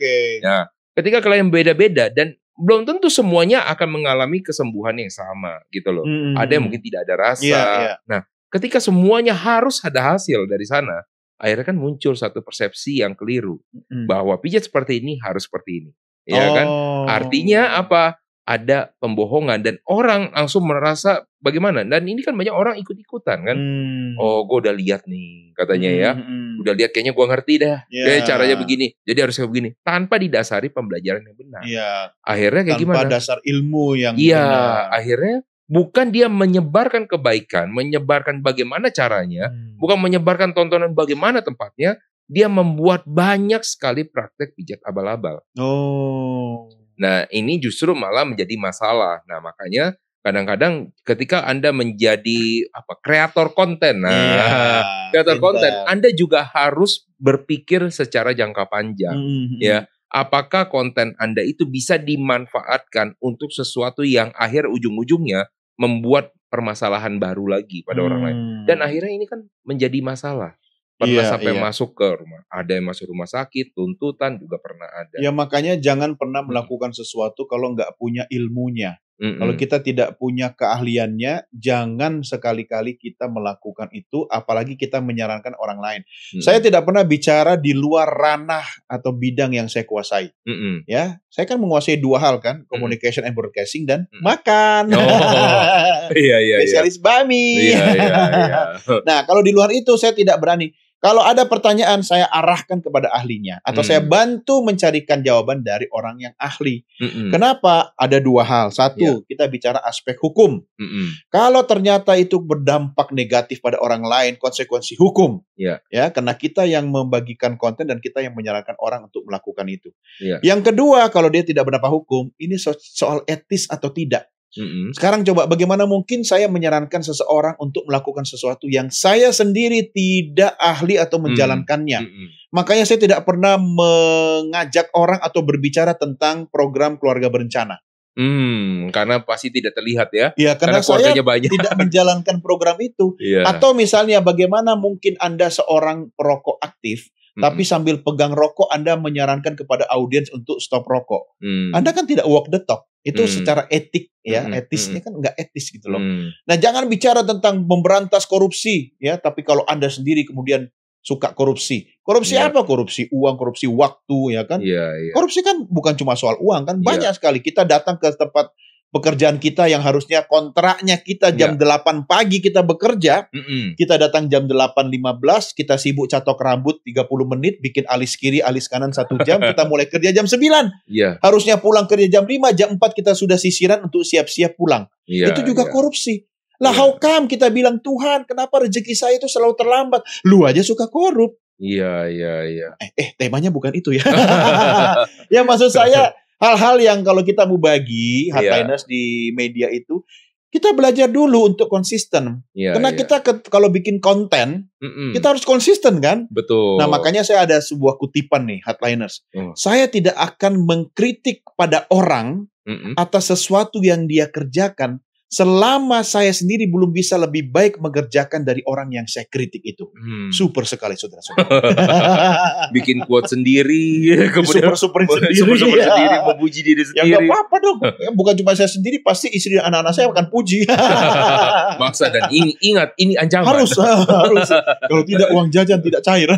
Nah, ketika klien beda-beda dan belum tentu semuanya akan mengalami kesembuhan yang sama gitu loh. Ada yang mungkin tidak ada rasa. Nah, ketika semuanya harus ada hasil dari sana, akhirnya kan muncul satu persepsi yang keliru bahwa pijat seperti ini harus seperti ini, ya kan? Artinya apa? Ada pembohongan dan orang langsung merasa bagaimana? Dan ini kan banyak orang ikut-ikutan kan? Oh, gue udah lihat nih katanya ya, udah lihat kayaknya gue ngerti dah, kayak caranya begini, jadi harus kayak begini, tanpa didasari pembelajaran yang benar. Akhirnya kayak gimana? Tanpa dasar ilmu yang benar. Akhirnya bukan dia menyebarkan kebaikan, menyebarkan bagaimana caranya, bukan menyebarkan tontonan bagaimana tempatnya, dia membuat banyak sekali praktek pijat abal-abal. Nah, ini justru malah menjadi masalah. Nah, makanya kadang-kadang ketika Anda menjadi kreator konten, kreator konten, Anda juga harus berpikir secara jangka panjang, ya. Apakah konten Anda itu bisa dimanfaatkan untuk sesuatu yang akhir ujung-ujungnya membuat permasalahan baru lagi pada orang lain. Dan akhirnya ini kan menjadi masalah. Pernah sampai masuk ke rumah, ada yang masuk rumah sakit, tuntutan juga pernah ada. Ya makanya jangan pernah melakukan sesuatu kalau nggak punya ilmunya. Kalau kita tidak punya keahliannya, jangan sekali-kali kita melakukan itu, apalagi kita menyarankan orang lain. Saya tidak pernah bicara di luar ranah atau bidang yang saya kuasai. Ya, saya kan menguasai dua hal kan, communication and broadcasting dan makan. Spesialis bami. Nah, kalau di luar itu saya tidak berani. Kalau ada pertanyaan, saya arahkan kepada ahlinya. Atau saya bantu mencarikan jawaban dari orang yang ahli. Kenapa? Ada dua hal. Satu, kita bicara aspek hukum. Kalau ternyata itu berdampak negatif pada orang lain, konsekuensi hukum. Ya, karena kita yang membagikan konten dan kita yang menyarankan orang untuk melakukan itu. Yang kedua, kalau dia tidak berdampak hukum, ini soal etis atau tidak. Sekarang coba bagaimana mungkin saya menyarankan seseorang untuk melakukan sesuatu yang saya sendiri tidak ahli atau menjalankannya. Makanya saya tidak pernah mengajak orang atau berbicara tentang program keluarga berencana. Karena pasti tidak terlihat ya. Ya, karena saya banyak. Tidak menjalankan program itu. Atau misalnya bagaimana mungkin Anda seorang perokok aktif, tapi sambil pegang rokok Anda menyarankan kepada audiens untuk stop rokok. Anda kan tidak walk the talk. Itu secara etik ya, etisnya kan nggak etis gitu loh. Nah, jangan bicara tentang memberantas korupsi ya, tapi kalau Anda sendiri kemudian suka korupsi. Korupsi apa? Korupsi uang, korupsi waktu ya kan. Korupsi kan bukan cuma soal uang kan, banyak sekali. Kita datang ke tempat pekerjaan kita yang harusnya kontraknya kita jam 8 pagi kita bekerja, kita datang jam 8.15, kita sibuk catok rambut 30 menit, bikin alis kiri, alis kanan 1 jam, kita mulai kerja jam 9. Harusnya pulang kerja jam 5, jam 4 kita sudah sisiran untuk siap-siap pulang. Itu juga korupsi. Lah how come kita bilang, Tuhan kenapa rezeki saya itu selalu terlambat? Lu aja suka korup. Iya. Temanya bukan itu ya. Ya maksud saya, hal-hal yang kalau kita mau bagi Hardliners di media itu, kita belajar dulu untuk konsisten. Karena kita kalau bikin konten, kita harus konsisten kan? Betul. Nah makanya saya ada sebuah kutipan nih Hardliners. Saya tidak akan mengkritik pada orang atas sesuatu yang dia kerjakan, selama saya sendiri belum bisa lebih baik mengerjakan dari orang yang saya kritik itu. Super sekali saudara-saudara. Bikin quote sendiri, kemudian super sendiri, memuji diri sendiri. Ya gak apa-apa dong. Bukan cuma saya sendiri, pasti istri dan anak-anak saya akan puji. Maksa dan ingat, ini ancaman. Harus. Kalau tidak uang jajan tidak cair.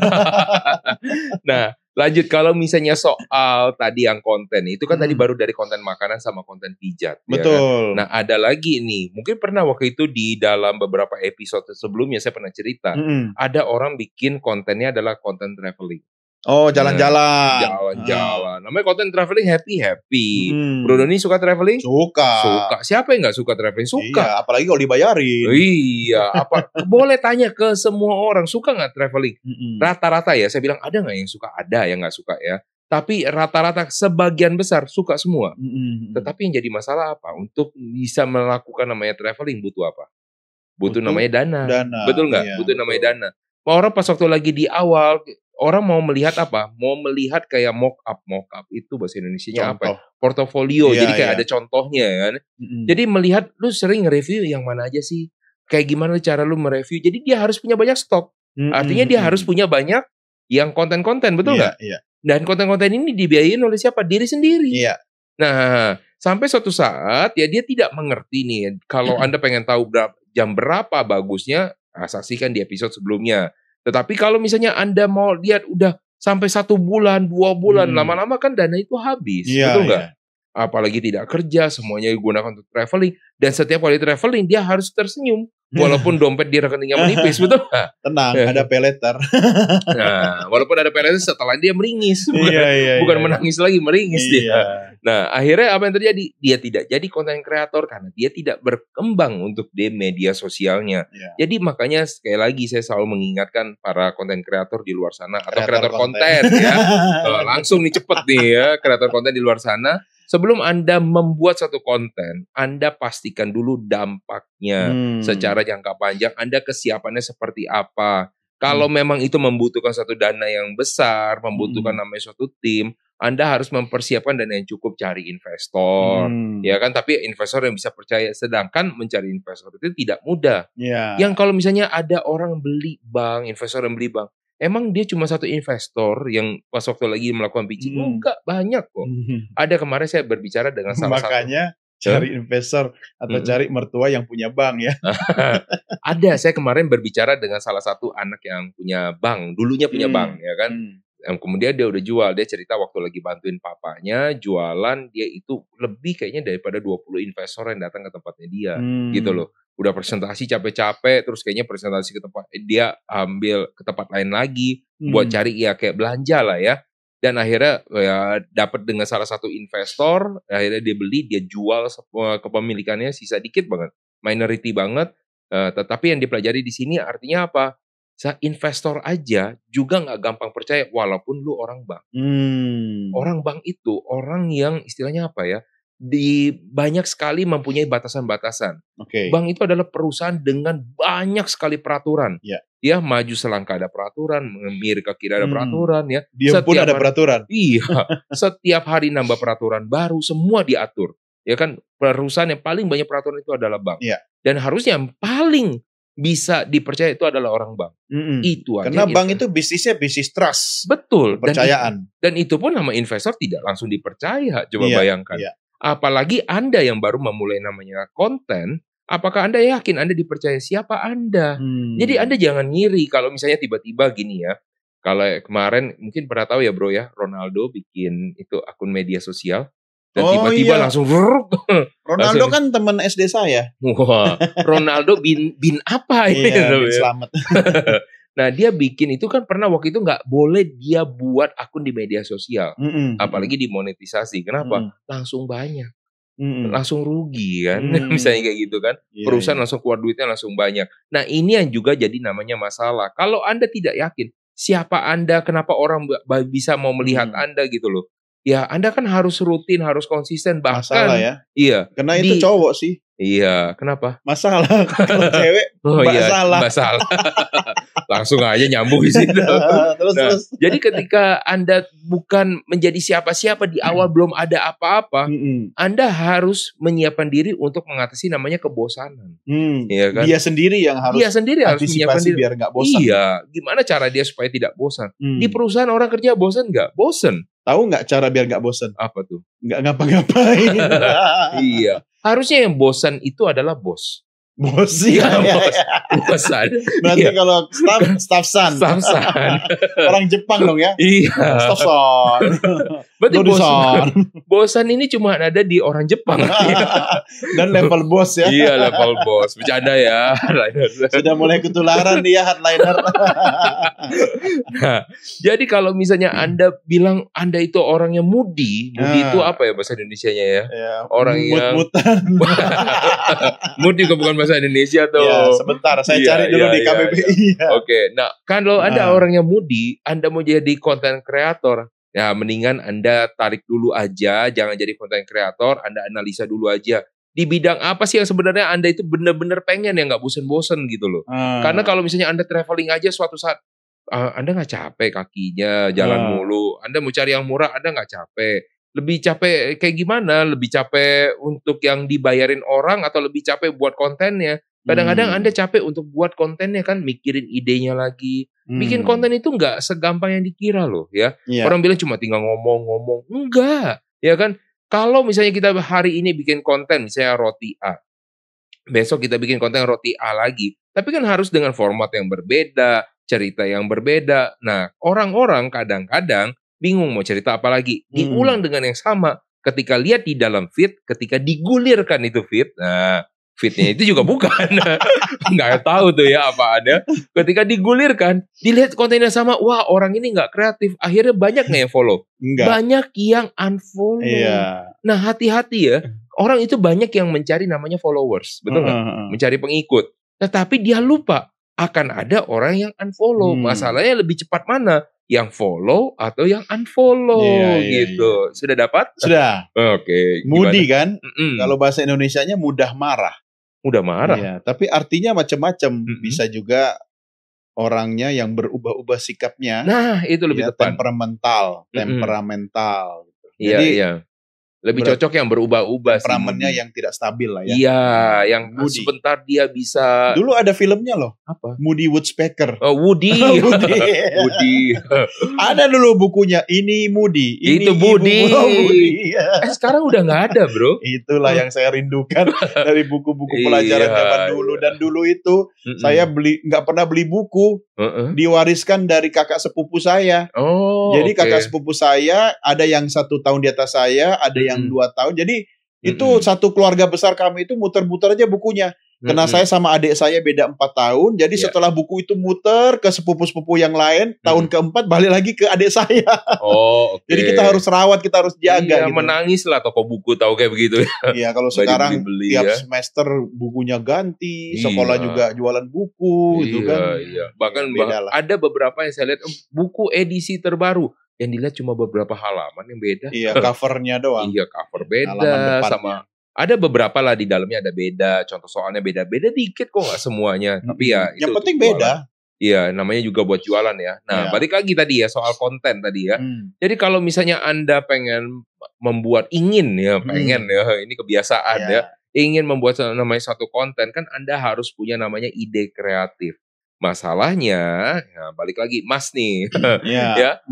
Nah, lanjut kalau misalnya soal tadi yang konten itu kan tadi baru dari konten makanan sama konten pijat. Betul. Ya kan? Nah ada lagi nih, mungkin pernah waktu itu di dalam beberapa episode sebelumnya saya pernah cerita, ada orang bikin kontennya adalah konten traveling. Oh jalan-jalan. Jalan-jalan. Namanya konten traveling happy. Bro Doni suka traveling? Suka. Siapa yang nggak suka traveling? Suka. Iya, apalagi kalau dibayarin. Iya. Boleh tanya ke semua orang suka nggak traveling? Rata-rata ya. Saya bilang ada nggak yang suka? Ada yang nggak suka ya. Tapi rata-rata sebagian besar suka semua. Tetapi yang jadi masalah apa? Untuk bisa melakukan namanya traveling butuh apa? Butuh namanya dana. Betul nggak? Iya, butuh namanya dana. Orang pas waktu lagi di awal, orang mau melihat apa? Mau melihat kayak mock up itu bahasa Indonesianya apa? Portofolio. Jadi kayak ada contohnya kan. Jadi melihat lu sering nge-review yang mana aja sih? Kayak gimana cara lu mereview? Jadi dia harus punya banyak stok. Artinya dia harus punya banyak yang konten-konten, betul nggak? Dan konten-konten ini dibiayain oleh siapa? Diri sendiri. Nah, sampai suatu saat ya dia tidak mengerti nih. Kalau Anda pengen tahu jam berapa bagusnya, saksikan di episode sebelumnya. Tetapi kalau misalnya Anda mau lihat udah sampai 1 bulan, 2 bulan, lama-lama kan dana itu habis, betul nggak? Apalagi tidak kerja, semuanya digunakan untuk traveling. Dan setiap kali traveling dia harus tersenyum. Walaupun dompet di rekeningnya menipis, betul nggak? Tenang, ada peleter. Nah, walaupun ada peleter setelah dia meringis. Bukan menangis lagi, meringis dia. Nah, akhirnya apa yang terjadi? Dia tidak jadi konten kreator karena dia tidak berkembang untuk di media sosialnya. Jadi makanya sekali lagi saya selalu mengingatkan para konten kreator di luar sana. Atau kreator konten ya. Langsung nih cepet nih ya, kreator konten di luar sana. Sebelum Anda membuat satu konten, Anda pastikan dulu dampaknya secara jangka panjang. Anda kesiapannya seperti apa. Kalau memang itu membutuhkan satu dana yang besar, membutuhkan namanya suatu tim, Anda harus mempersiapkan dana yang cukup, cari investor. Ya kan, tapi investor yang bisa percaya. Sedangkan mencari investor itu tidak mudah. Yang kalau misalnya ada orang beli bank, investor yang beli bank, emang dia cuma satu investor yang pas waktu lagi melakukan pitching? Enggak, banyak kok. Ada kemarin saya berbicara dengan salah satu. Makanya cari investor atau cari mertua yang punya bank ya. Ada, saya kemarin berbicara dengan salah satu anak yang punya bank. Dulunya punya bank ya kan. Kemudian dia udah jual. Dia cerita waktu lagi bantuin papanya jualan, dia itu lebih kayaknya daripada 20 investor yang datang ke tempatnya dia. Gitu loh. Udah presentasi capek-capek, terus kayaknya presentasi ke tempat, dia ambil ke tempat lain lagi buat cari ya kayak belanja lah ya. Dan akhirnya ya dapat dengan salah satu investor, akhirnya dia beli, dia jual kepemilikannya sisa dikit banget, minority banget. Tetapi yang dipelajari di sini artinya apa? Investor aja juga nggak gampang percaya walaupun lu orang bank. Orang bank itu orang yang istilahnya apa ya? Banyak sekali mempunyai batasan-batasan. Bank itu adalah perusahaan dengan banyak sekali peraturan. Ya, maju selangkah ada peraturan, mengemir ke kiri ada peraturan ya. Dia pun ada peraturan. Iya, setiap hari nambah peraturan baru, semua diatur. Ya kan, perusahaan yang paling banyak peraturan itu adalah bank. Dan harusnya yang paling bisa dipercaya itu adalah orang bank. Itu aja. Karena bank itu bisnisnya bisnis trust. Betul. Kepercayaan. Dan itu pun nama investor tidak langsung dipercaya. Coba bayangkan. Apalagi Anda yang baru memulai namanya konten, apakah Anda yakin Anda dipercaya? Siapa Anda? Jadi Anda jangan ngiri kalau misalnya tiba-tiba gini ya. Kalau kemarin mungkin pernah tahu ya bro ya, Ronaldo bikin itu akun media sosial. Dan tiba-tiba langsung Ronaldo kan teman SD saya. Wah, Ronaldo bin apa ini? Iya, bin Slamet. Nah, dia bikin itu kan pernah waktu itu nggak boleh dia buat akun di media sosial. Apalagi dimonetisasi. Kenapa? Langsung banyak. Langsung rugi kan. Misalnya kayak gitu kan. Perusahaan langsung keluar duitnya langsung banyak. Nah, ini yang juga jadi namanya masalah. Kalau Anda tidak yakin siapa Anda, kenapa orang bisa mau melihat Anda gitu loh. Ya, Anda kan harus rutin, harus konsisten. Bahkan, masalah ya? Iya. Karena itu cowok sih. Iya, kenapa? Masalah. Kalau cewek, masalah. Langsung aja nyambung di situ. Terus. Jadi ketika Anda bukan menjadi siapa-siapa di awal, belum ada apa-apa, Anda harus menyiapkan diri untuk mengatasi namanya kebosanan. Iya kan? Dia sendiri yang harus menyiapkan diri biar nggak bosan. Iya, gimana cara dia supaya tidak bosan? Di perusahaan orang kerja bosan nggak? Bosan. Tahu nggak cara biar nggak bosan? Apa tuh? Nggak ngapa-ngapain. Iya. Harusnya yang bosan itu adalah bos. Bos ya, bosan. Berarti kalau staff-san. Orang Jepang dong ya. Iya. Staff-san. Berarti bosan ini cuma ada di orang Jepang. Dan level bos ya. Iya, level bos. Bercanda ya. Sudah mulai ketularan dia hardliner. Nah, jadi kalau misalnya Anda bilang Anda itu orang yang moody itu apa ya bahasa Indonesianya ya? Orang yang mut-mutan. Mood juga bukan bahasa Indonesia tuh. Ya, sebentar saya cari dulu di KBBI. Oke. Nah, kalau Anda orang yang moody, Anda mau jadi content creator, ya mendingan Anda tarik dulu aja, jangan jadi content creator, Anda analisa dulu aja. Di bidang apa sih yang sebenarnya Anda itu benar-benar pengen ya, nggak bosen-bosen gitu loh. Karena kalau misalnya Anda traveling aja suatu saat, Anda nggak capek kakinya jalan mulu, Anda mau cari yang murah, Anda nggak capek. Lebih capek kayak gimana? Lebih capek untuk yang dibayarin orang atau lebih capek buat kontennya? Kadang-kadang Anda capek untuk buat kontennya kan, mikirin idenya lagi. Bikin konten itu nggak segampang yang dikira loh ya. Orang bilang cuma tinggal ngomong-ngomong. Enggak, ya kan? Kalau misalnya kita hari ini bikin konten, misalnya roti A. Besok kita bikin konten roti A lagi. Tapi kan harus dengan format yang berbeda, cerita yang berbeda. Nah, orang-orang kadang-kadang bingung mau cerita apa lagi. Diulang dengan yang sama. Ketika lihat di dalam feed, ketika digulirkan itu feed, nah feednya itu juga bukan. Nggak tahu tuh ya apa ada. Ketika digulirkan, dilihat kontennya sama, wah orang ini nggak kreatif. Akhirnya banyak nggak yang follow? Enggak. Banyak yang unfollow. Iya. Nah hati-hati ya. Orang itu banyak yang mencari namanya followers. Betul nggak? Mencari pengikut. Tetapi dia lupa akan ada orang yang unfollow. Masalahnya lebih cepat mana? Yang follow atau yang unfollow gitu. Sudah dapat? Sudah. Oke. Moody kan? Kalau bahasa Indonesianya mudah marah. Mudah marah. Iya, tapi artinya macam-macam. Bisa juga orangnya yang berubah-ubah sikapnya. Nah, itu lebih tepat. Temperamental. Gitu. Jadi, lebih cocok yang berubah-ubah. Temperamennya yang tidak stabil lah ya. Iya, yang Moody. Sebentar dia bisa. Dulu ada filmnya loh. Apa? Moody Woodpecker. Oh, Woody. Woody. Ada dulu bukunya. Ini Moody. Itu Woody. Sekarang udah nggak ada, bro. Itulah yang saya rindukan dari buku-buku pelajaran zaman dulu. Dan dulu itu saya nggak pernah beli buku. Diwariskan dari kakak sepupu saya. Jadi kakak sepupu saya ada yang 1 tahun di atas saya, ada yang 2 tahun. Jadi itu satu keluarga besar kami itu muter-muter aja bukunya. Karena saya sama adik saya beda 4 tahun. Jadi setelah buku itu muter ke sepupu-sepupu yang lain, tahun keempat balik lagi ke adik saya. Jadi kita harus rawat, kita harus jaga. Gitu. Menangis lah toko buku tahu kayak begitu. Iya, kalau sekarang tiap semester bukunya ganti, sekolah juga jualan buku, gitu kan. Iya. Bahkan ada beberapa yang saya lihat buku edisi terbaru. Yang dilihat cuma beberapa halaman yang beda. Iya, covernya doang. Iya, cover beda sama. Ada beberapa lah di dalamnya ada beda. Contoh soalnya beda-beda dikit kok, nggak semuanya. Tapi ya yang penting beda. Iya, namanya juga buat jualan ya. Nah, balik lagi tadi ya soal konten tadi ya. Jadi kalau misalnya Anda pengen membuat pengen ya, ini kebiasaan ya. Ingin membuat namanya satu konten kan Anda harus punya namanya ide kreatif. Masalahnya, balik lagi Mas nih, ya,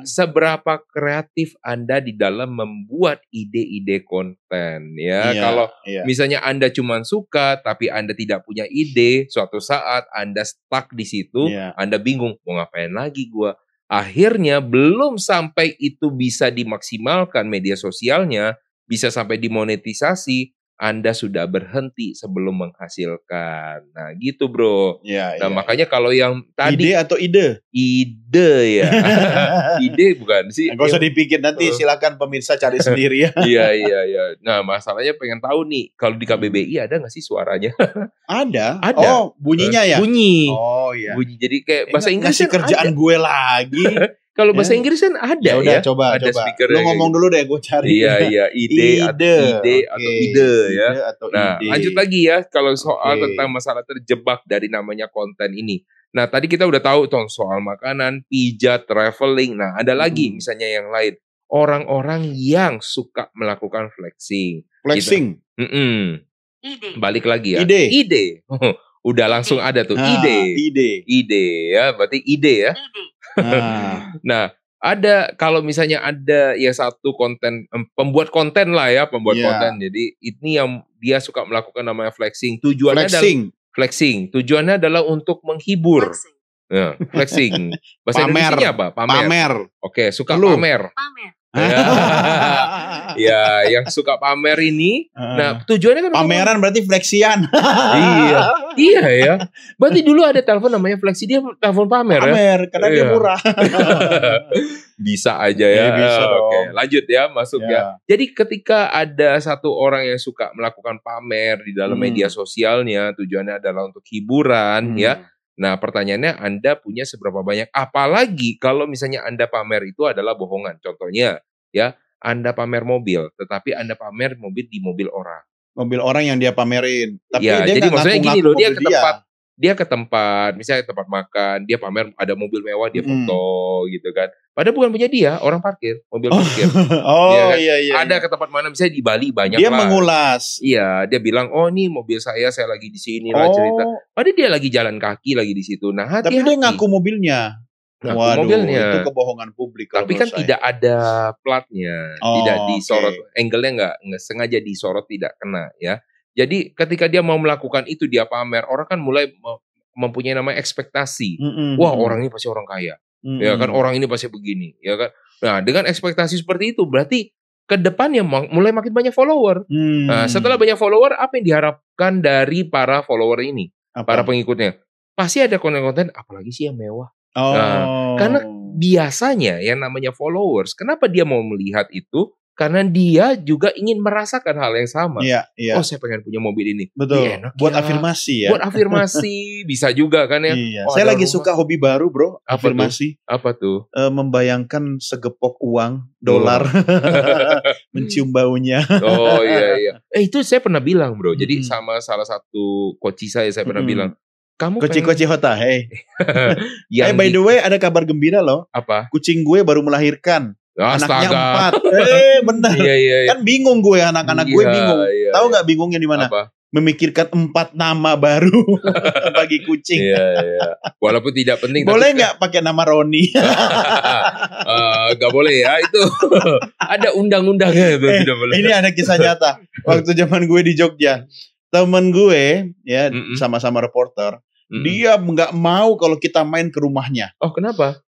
seberapa kreatif Anda di dalam membuat ide-ide konten, ya. Kalau misalnya Anda cuma suka, tapi Anda tidak punya ide, suatu saat Anda stuck di situ, Anda bingung mau ngapain lagi gua. Akhirnya belum sampai itu bisa dimaksimalkan media sosialnya, bisa sampai dimonetisasi, Anda sudah berhenti sebelum menghasilkan. Nah gitu bro. Nah makanya kalau yang tadi. Ide atau ide? Ide ya. Ide bukan sih. Nggak usah dipikir, nanti silakan pemirsa cari sendiri ya. Iya. Nah masalahnya pengen tahu nih, kalau di KBBI ada nggak sih suaranya? Ada. Ada. Bunyinya ya? Bunyi. Oh iya. Bunyi. Jadi kayak bahasa Inggris kan kerjaan ada. Gue lagi. Kalau bahasa Inggris kan ada ya. Udah coba. Lo ngomong dulu deh, gue cari. Iya. Ide atau ide ya. Nah, lanjut lagi ya kalau soal tentang masalah terjebak dari namanya konten ini. Nah, tadi kita udah tahu tuh soal makanan, pijat, traveling. Nah, ada lagi misalnya yang lain. Orang-orang yang suka melakukan flexing. Flexing. Ide. Balik lagi ya. Ide. Udah langsung ada tuh. Ide ya, berarti ide ya. Nah, ada kalau misalnya ada ya satu konten pembuat konten lah ya, konten. Jadi ini yang dia suka melakukan namanya flexing. Tujuannya adalah flexing. Tujuannya adalah untuk menghibur. Ya, flexing. Bahasa Indonesianya apa? Pamer. Oke, suka pamer. Ya, yang suka pamer ini. Nah, tujuannya kan pameran berarti flexian. Iya ya. Berarti dulu ada telepon namanya flexi, dia telepon pamer karena dia murah. Bisa aja ya. Bisa Oke, lanjut ya, masuk ya. Jadi ketika ada satu orang yang suka melakukan pamer di dalam media sosialnya, tujuannya adalah untuk hiburan ya. Nah, pertanyaannya Anda punya seberapa banyak? Apalagi kalau misalnya Anda pamer itu adalah bohongan. Contohnya, ya, Anda pamer mobil, tetapi Anda pamer mobil di mobil orang. Mobil orang yang dia pamerin. Tapi ya, dia jadi maksudnya gini loh, dia ke tempat, misalnya tempat makan, dia pamer ada mobil mewah, dia foto gitu kan. Padahal bukan punya dia, orang parkir, mobil parkir. Iya. Ada ke tempat mana, misalnya di Bali banyak dia lah. Dia mengulas. Iya, dia bilang, oh nih mobil saya lagi di sini lah cerita. Padahal dia lagi jalan kaki lagi di situ. Nah, hati-hati. Tapi dia ngaku mobilnya. Mobilnya. Itu kebohongan publik. Tapi kan tidak ada platnya, tidak disorot, angle-nya nggak sengaja disorot, tidak kena ya. Jadi ketika dia mau melakukan itu, dia pamer, orang kan mulai mempunyai namanya ekspektasi. Wah, orang ini pasti orang kaya. Ya kan, orang ini pasti begini, ya kan. Nah, dengan ekspektasi seperti itu berarti ke depannya mulai makin banyak follower. Nah, setelah banyak follower, apa yang diharapkan dari para follower ini? Para pengikutnya? Pasti ada konten-konten, apalagi sih yang mewah. Nah, karena biasanya yang namanya followers, kenapa dia mau melihat itu? Karena dia juga ingin merasakan hal yang sama. Iya. Oh, saya pengen punya mobil ini. Betul. Enak buat ya. afirmasi ya. Buat afirmasi bisa juga kan ya. Iya. Saya lagi suka hobi baru, bro. Afirmasi. Apa tuh? Membayangkan segepok uang dolar mencium baunya. Oh iya. Itu saya pernah bilang, bro. Jadi sama salah satu coach saya pernah bilang, kamu Koci Hota, by the way, ada kabar gembira loh. Apa? Kucing gue baru melahirkan. Anaknya 4. Bener. Iya. Kan bingung gue, anak-anak gue bingung. Tahu nggak bingungnya di mana? Memikirkan 4 nama baru bagi kucing. Iya. Walaupun tidak penting. Boleh nggak pakai nama Roni? Nggak boleh ya, itu ada undang-undangnya itu. Tidak boleh. Ini ada kisah nyata. Waktu zaman gue di Jogja, temen gue ya sama-sama reporter, dia nggak mau kalau kita main ke rumahnya. Oh, kenapa?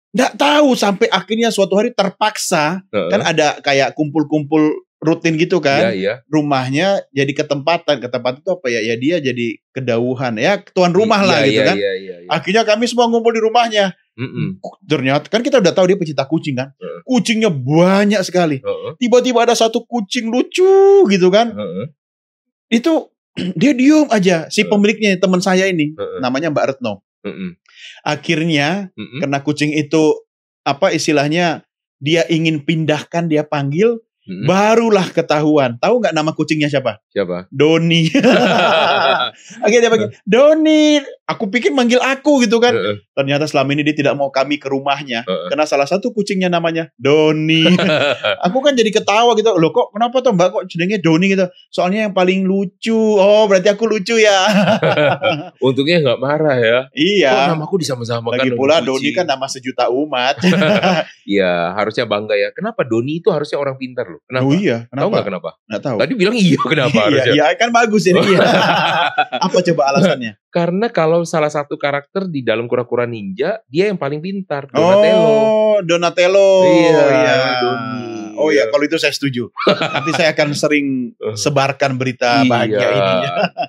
Nggak tahu, sampai akhirnya suatu hari terpaksa, kan ada kayak kumpul-kumpul rutin gitu kan, rumahnya jadi ketempatan itu apa ya? Ya dia jadi kedauhan ya, tuan rumah lah gitu kan. Akhirnya kami semua ngumpul di rumahnya. Ternyata kan kita udah tahu dia pecinta kucing kan, kucingnya banyak sekali. Tiba-tiba ada satu kucing lucu gitu kan, itu dia diem aja, si pemiliknya teman saya ini, namanya Mbak Retno. Akhirnya karena kucing itu apa istilahnya, dia ingin pindahkan, dia panggil, barulah ketahuan. Tahu nggak nama kucingnya siapa? Doni. Akhirnya dia panggil Doni. Aku pikir manggil aku gitu kan. Ternyata selama ini dia tidak mau kami ke rumahnya karena salah satu kucingnya namanya Doni. Aku kan jadi ketawa gitu. Loh kok kenapa tuh Mbak kok jenengnya Doni gitu? Soalnya yang paling lucu. Oh berarti aku lucu ya. Untungnya nggak marah ya. Iya. Kok namaku disama-samakan. Lagi pula Doni kan nama sejuta umat. Iya, harusnya bangga ya. Kenapa Doni itu harusnya orang pintar loh? loh. Kenapa? Oh iya, kenapa? Tahu nggak kenapa? Nggak tahu. Tadi bilang iya, kenapa harusnya? Iya, kan bagus ini. Iya. Apa coba alasannya? Karena kalau salah satu karakter di dalam Kura-Kura Ninja, dia yang paling pintar, Donatello. Oh, Donatello. Iya, Doni. Oh iya, kalau itu saya setuju. Nanti saya akan sering sebarkan berita bahagia ini.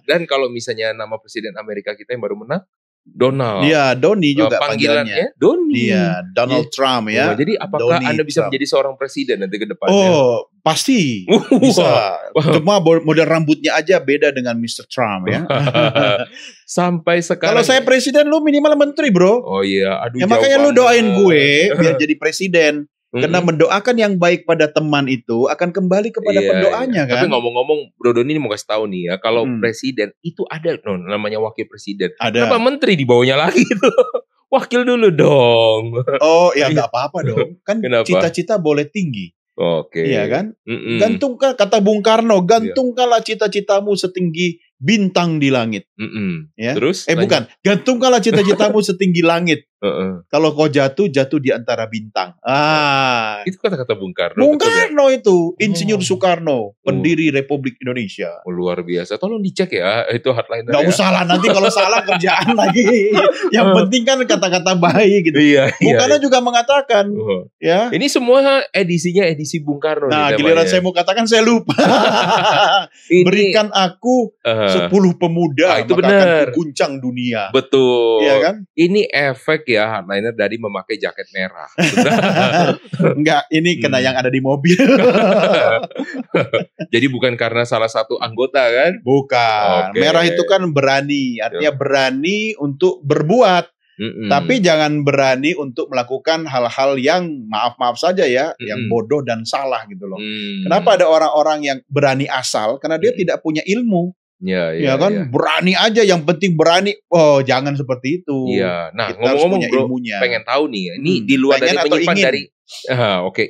Dan kalau misalnya nama Presiden Amerika kita yang baru menang, Donald. Iya, Doni juga panggilannya. Doni. Iya, Donald Trump ya. Jadi apakah Donnie Anda bisa Trump. menjadi seorang presiden nanti ke depannya? Oh, pasti bisa. Cuma model rambutnya aja beda dengan Mr. Trump ya. Sampai sekarang. Kalau saya presiden, lu minimal menteri, bro. Oh iya, aduh. Ya makanya lu doain gue biar jadi presiden. Karena mendoakan yang baik pada teman itu akan kembali kepada pendoanya kan. Tapi ngomong-ngomong, Bro Doni ini mau kasih tahu nih ya, kalau presiden itu ada namanya wakil presiden. Ada. Kenapa menteri di bawahnya lagi tuh? Wakil dulu dong. Oh ya nggak apa-apa dong. Kan Kenapa? cita-cita boleh tinggi. Oke. Iya kan? Gantungkan, kata Bung Karno, gantungkanlah cita-citamu setinggi bintang di langit. Ya? Terus? Bukan, gantungkanlah cita-citamu setinggi langit. Kalau kau jatuh di antara bintang. Itu kata-kata Bung Karno. Bung Karno itu, Insinyur Soekarno, pendiri Republik Indonesia. Luar biasa. Tolong dicek ya, itu hardliner. Gak usah lah, nanti kalau salah kerjaan lagi. Yang penting kan kata-kata baik gitu. Bung Karno juga mengatakan, ya. Ini semua edisinya edisi Bung Karno. Nah, giliran saya mau katakan saya lupa. Berikan aku 10 pemuda, itu maka benar. akan kuguncang dunia. Betul. Iya kan? Ini efek ya hardliner dari memakai jaket merah. Enggak, ini kena yang ada di mobil. Jadi bukan karena salah satu anggota kan? Bukan. Okay. Merah itu kan berani, artinya berani untuk berbuat. Tapi jangan berani untuk melakukan hal-hal yang maaf-maaf saja ya, yang bodoh dan salah gitu loh. Kenapa ada orang-orang yang berani asal? Karena dia tidak punya ilmu. Ya kan, berani aja, yang penting berani. Oh, jangan seperti itu. Iya. Nah, kita ngomong-ngomong bro, ilmunya. Pengen tahu nih, ini di luar dari menyimpang dari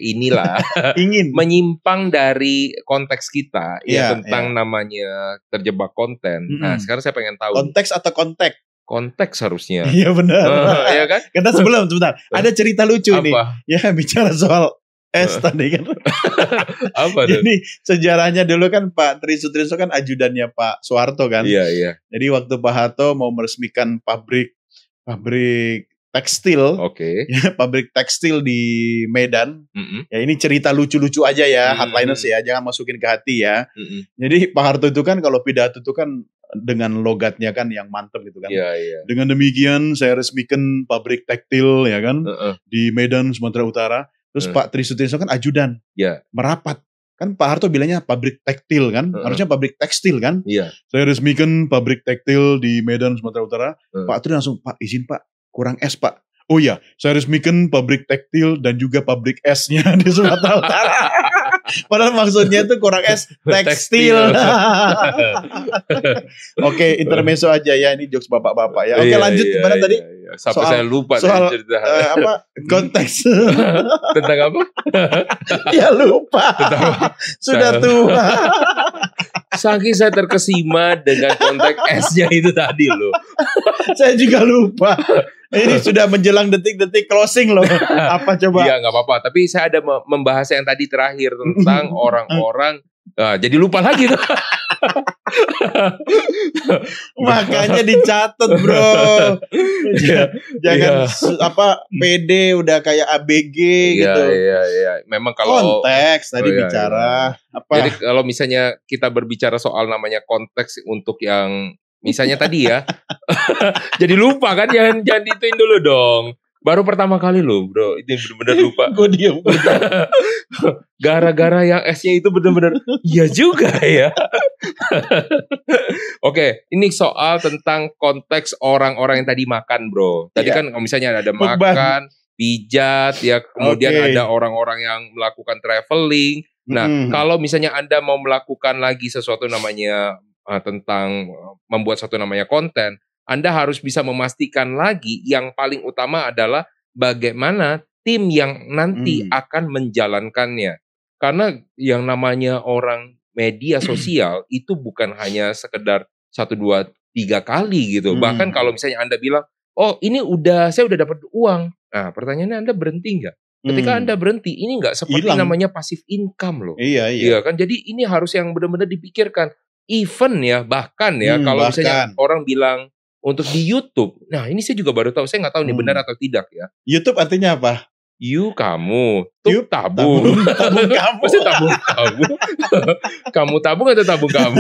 inilah ingin menyimpang dari konteks kita tentang namanya terjebak konten. Nah, sekarang saya pengen tahu konteks atau kontek? Konteks harusnya. Iya benar. Iya kan? Karena sebentar, ada cerita lucu nih. Ya, bicara soal tadi kan. Apa tuh? Jadi sejarahnya dulu kan Pak Tri Sutrisno kan ajudannya Pak Soeharto kan. Iya. Jadi waktu Pak Harto mau meresmikan pabrik tekstil. Ya, pabrik tekstil di Medan. Ya ini cerita lucu-lucu aja ya, hardliners ya, jangan masukin ke hati ya. Jadi Pak Harto itu kan kalau pidato itu kan dengan logatnya kan yang mantep gitu kan. Iya. Dengan demikian saya resmikan pabrik tekstil ya kan di Medan Sumatera Utara. Terus Pak Tri Sutrisno kan ajudan, merapat. Kan Pak Harto bilangnya pabrik tekstil kan, harusnya pabrik tekstil kan. Iya. Saya resmikan pabrik tekstil di Medan Sumatera Utara. Pak Tri langsung, Pak izin Pak, kurang es Pak. Oh iya, saya resmikan pabrik tekstil dan juga pabrik esnya di Sumatera Utara. Padahal maksudnya itu kurang es tekstil. Oke, intermezzo aja ya, ini jokes bapak-bapak ya. Oke, lanjut gimana tadi? Sampai saya lupa soal cerita. Konteks tentang apa? Ya lupa. Sudah tua. Saking saya terkesima dengan konteks esnya itu tadi loh. Saya juga lupa. Ini sudah menjelang detik-detik closing loh. Apa coba? Iya, nggak apa-apa. Tapi saya ada membahas yang tadi terakhir tentang orang-orang. Jadi lupa lagi tuh. Makanya dicatat bro. Jangan PD udah kayak ABG gitu. Iya. Memang kalau konteks tadi bicara. Apa? Jadi kalau misalnya kita berbicara soal namanya konteks untuk yang misalnya tadi ya. Jadi lupa kan, jangan dituin dulu dong. Baru pertama kali loh bro, ini benar-benar lupa. Gue diem. Gara-gara yang S-nya itu benar-benar iya juga ya. Oke, ini soal tentang konteks orang-orang yang tadi makan bro. Tadi kan misalnya ada makan, pijat, ya kemudian ada orang-orang yang melakukan traveling. Nah, kalau misalnya Anda mau melakukan lagi sesuatu namanya tentang membuat satu namanya konten, Anda harus bisa memastikan lagi yang paling utama adalah bagaimana tim yang nanti akan menjalankannya. Karena yang namanya orang media sosial itu bukan hanya sekedar 1, 2, 3 kali gitu. Bahkan kalau misalnya Anda bilang, oh ini saya udah dapat uang. Nah pertanyaannya Anda berhenti nggak? Ketika Anda berhenti, ini nggak seperti namanya passive income loh. Iya kan, jadi ini harus yang benar-benar dipikirkan. Even ya, bahkan ya, kalau misalnya orang bilang untuk di YouTube, nah ini saya juga baru tahu, saya nggak tahu nih benar atau tidak ya. YouTube artinya apa? Kamu, tabung. Tabung kamu. Pasti tabung kamu. Kamu tabung atau tabung kamu?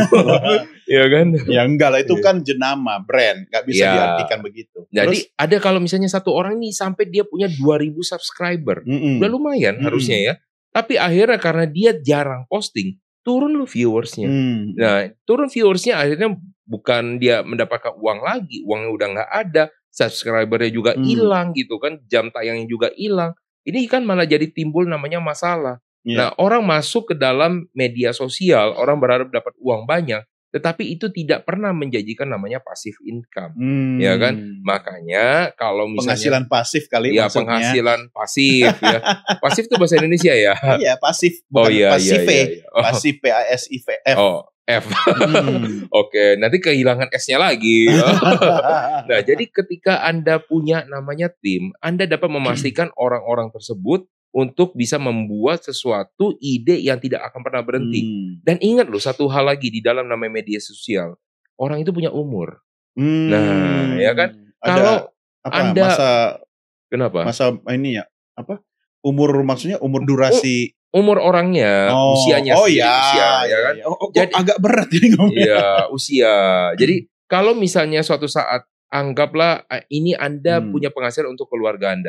Iya kan? Ya enggak lah, itu kan jenama, brand. Gak bisa diartikan begitu. Jadi ada kalau misalnya satu orang nih sampai dia punya 2.000 subscriber. Udah lumayan harusnya ya. Tapi akhirnya karena dia jarang posting, turun lu viewersnya. Nah, turun viewersnya akhirnya bukan dia mendapatkan uang lagi. Uangnya udah gak ada. Subscribernya juga hilang gitu kan. Jam tayangnya juga hilang. Ini kan malah jadi timbul namanya masalah. Nah, orang masuk ke dalam media sosial, orang berharap dapat uang banyak, tetapi itu tidak pernah menjanjikan namanya passive income. Ya kan? Makanya kalau misalnya penghasilan pasif kali ya, maksudnya. Penghasilan pasif ya. Pasif itu bahasa Indonesia ya? Iya, pasif. Bukan pasif. Pasif P-A-S-I-V-F. F. Oke, nanti kehilangan S-nya lagi. Nah, jadi ketika Anda punya namanya tim, Anda dapat memastikan orang-orang tersebut untuk bisa membuat sesuatu ide yang tidak akan pernah berhenti. Dan ingat loh, satu hal lagi di dalam namanya media sosial, orang itu punya umur. Nah, ya kan? Kalau Anda kenapa? Masa ini ya, apa? Umur maksudnya umur durasi umur orangnya, usianya sendiri, usia, ya kan? Jadi agak berat ini ngomongnya. Iya, usia. Jadi kalau misalnya suatu saat anggaplah ini Anda punya penghasilan untuk keluarga Anda.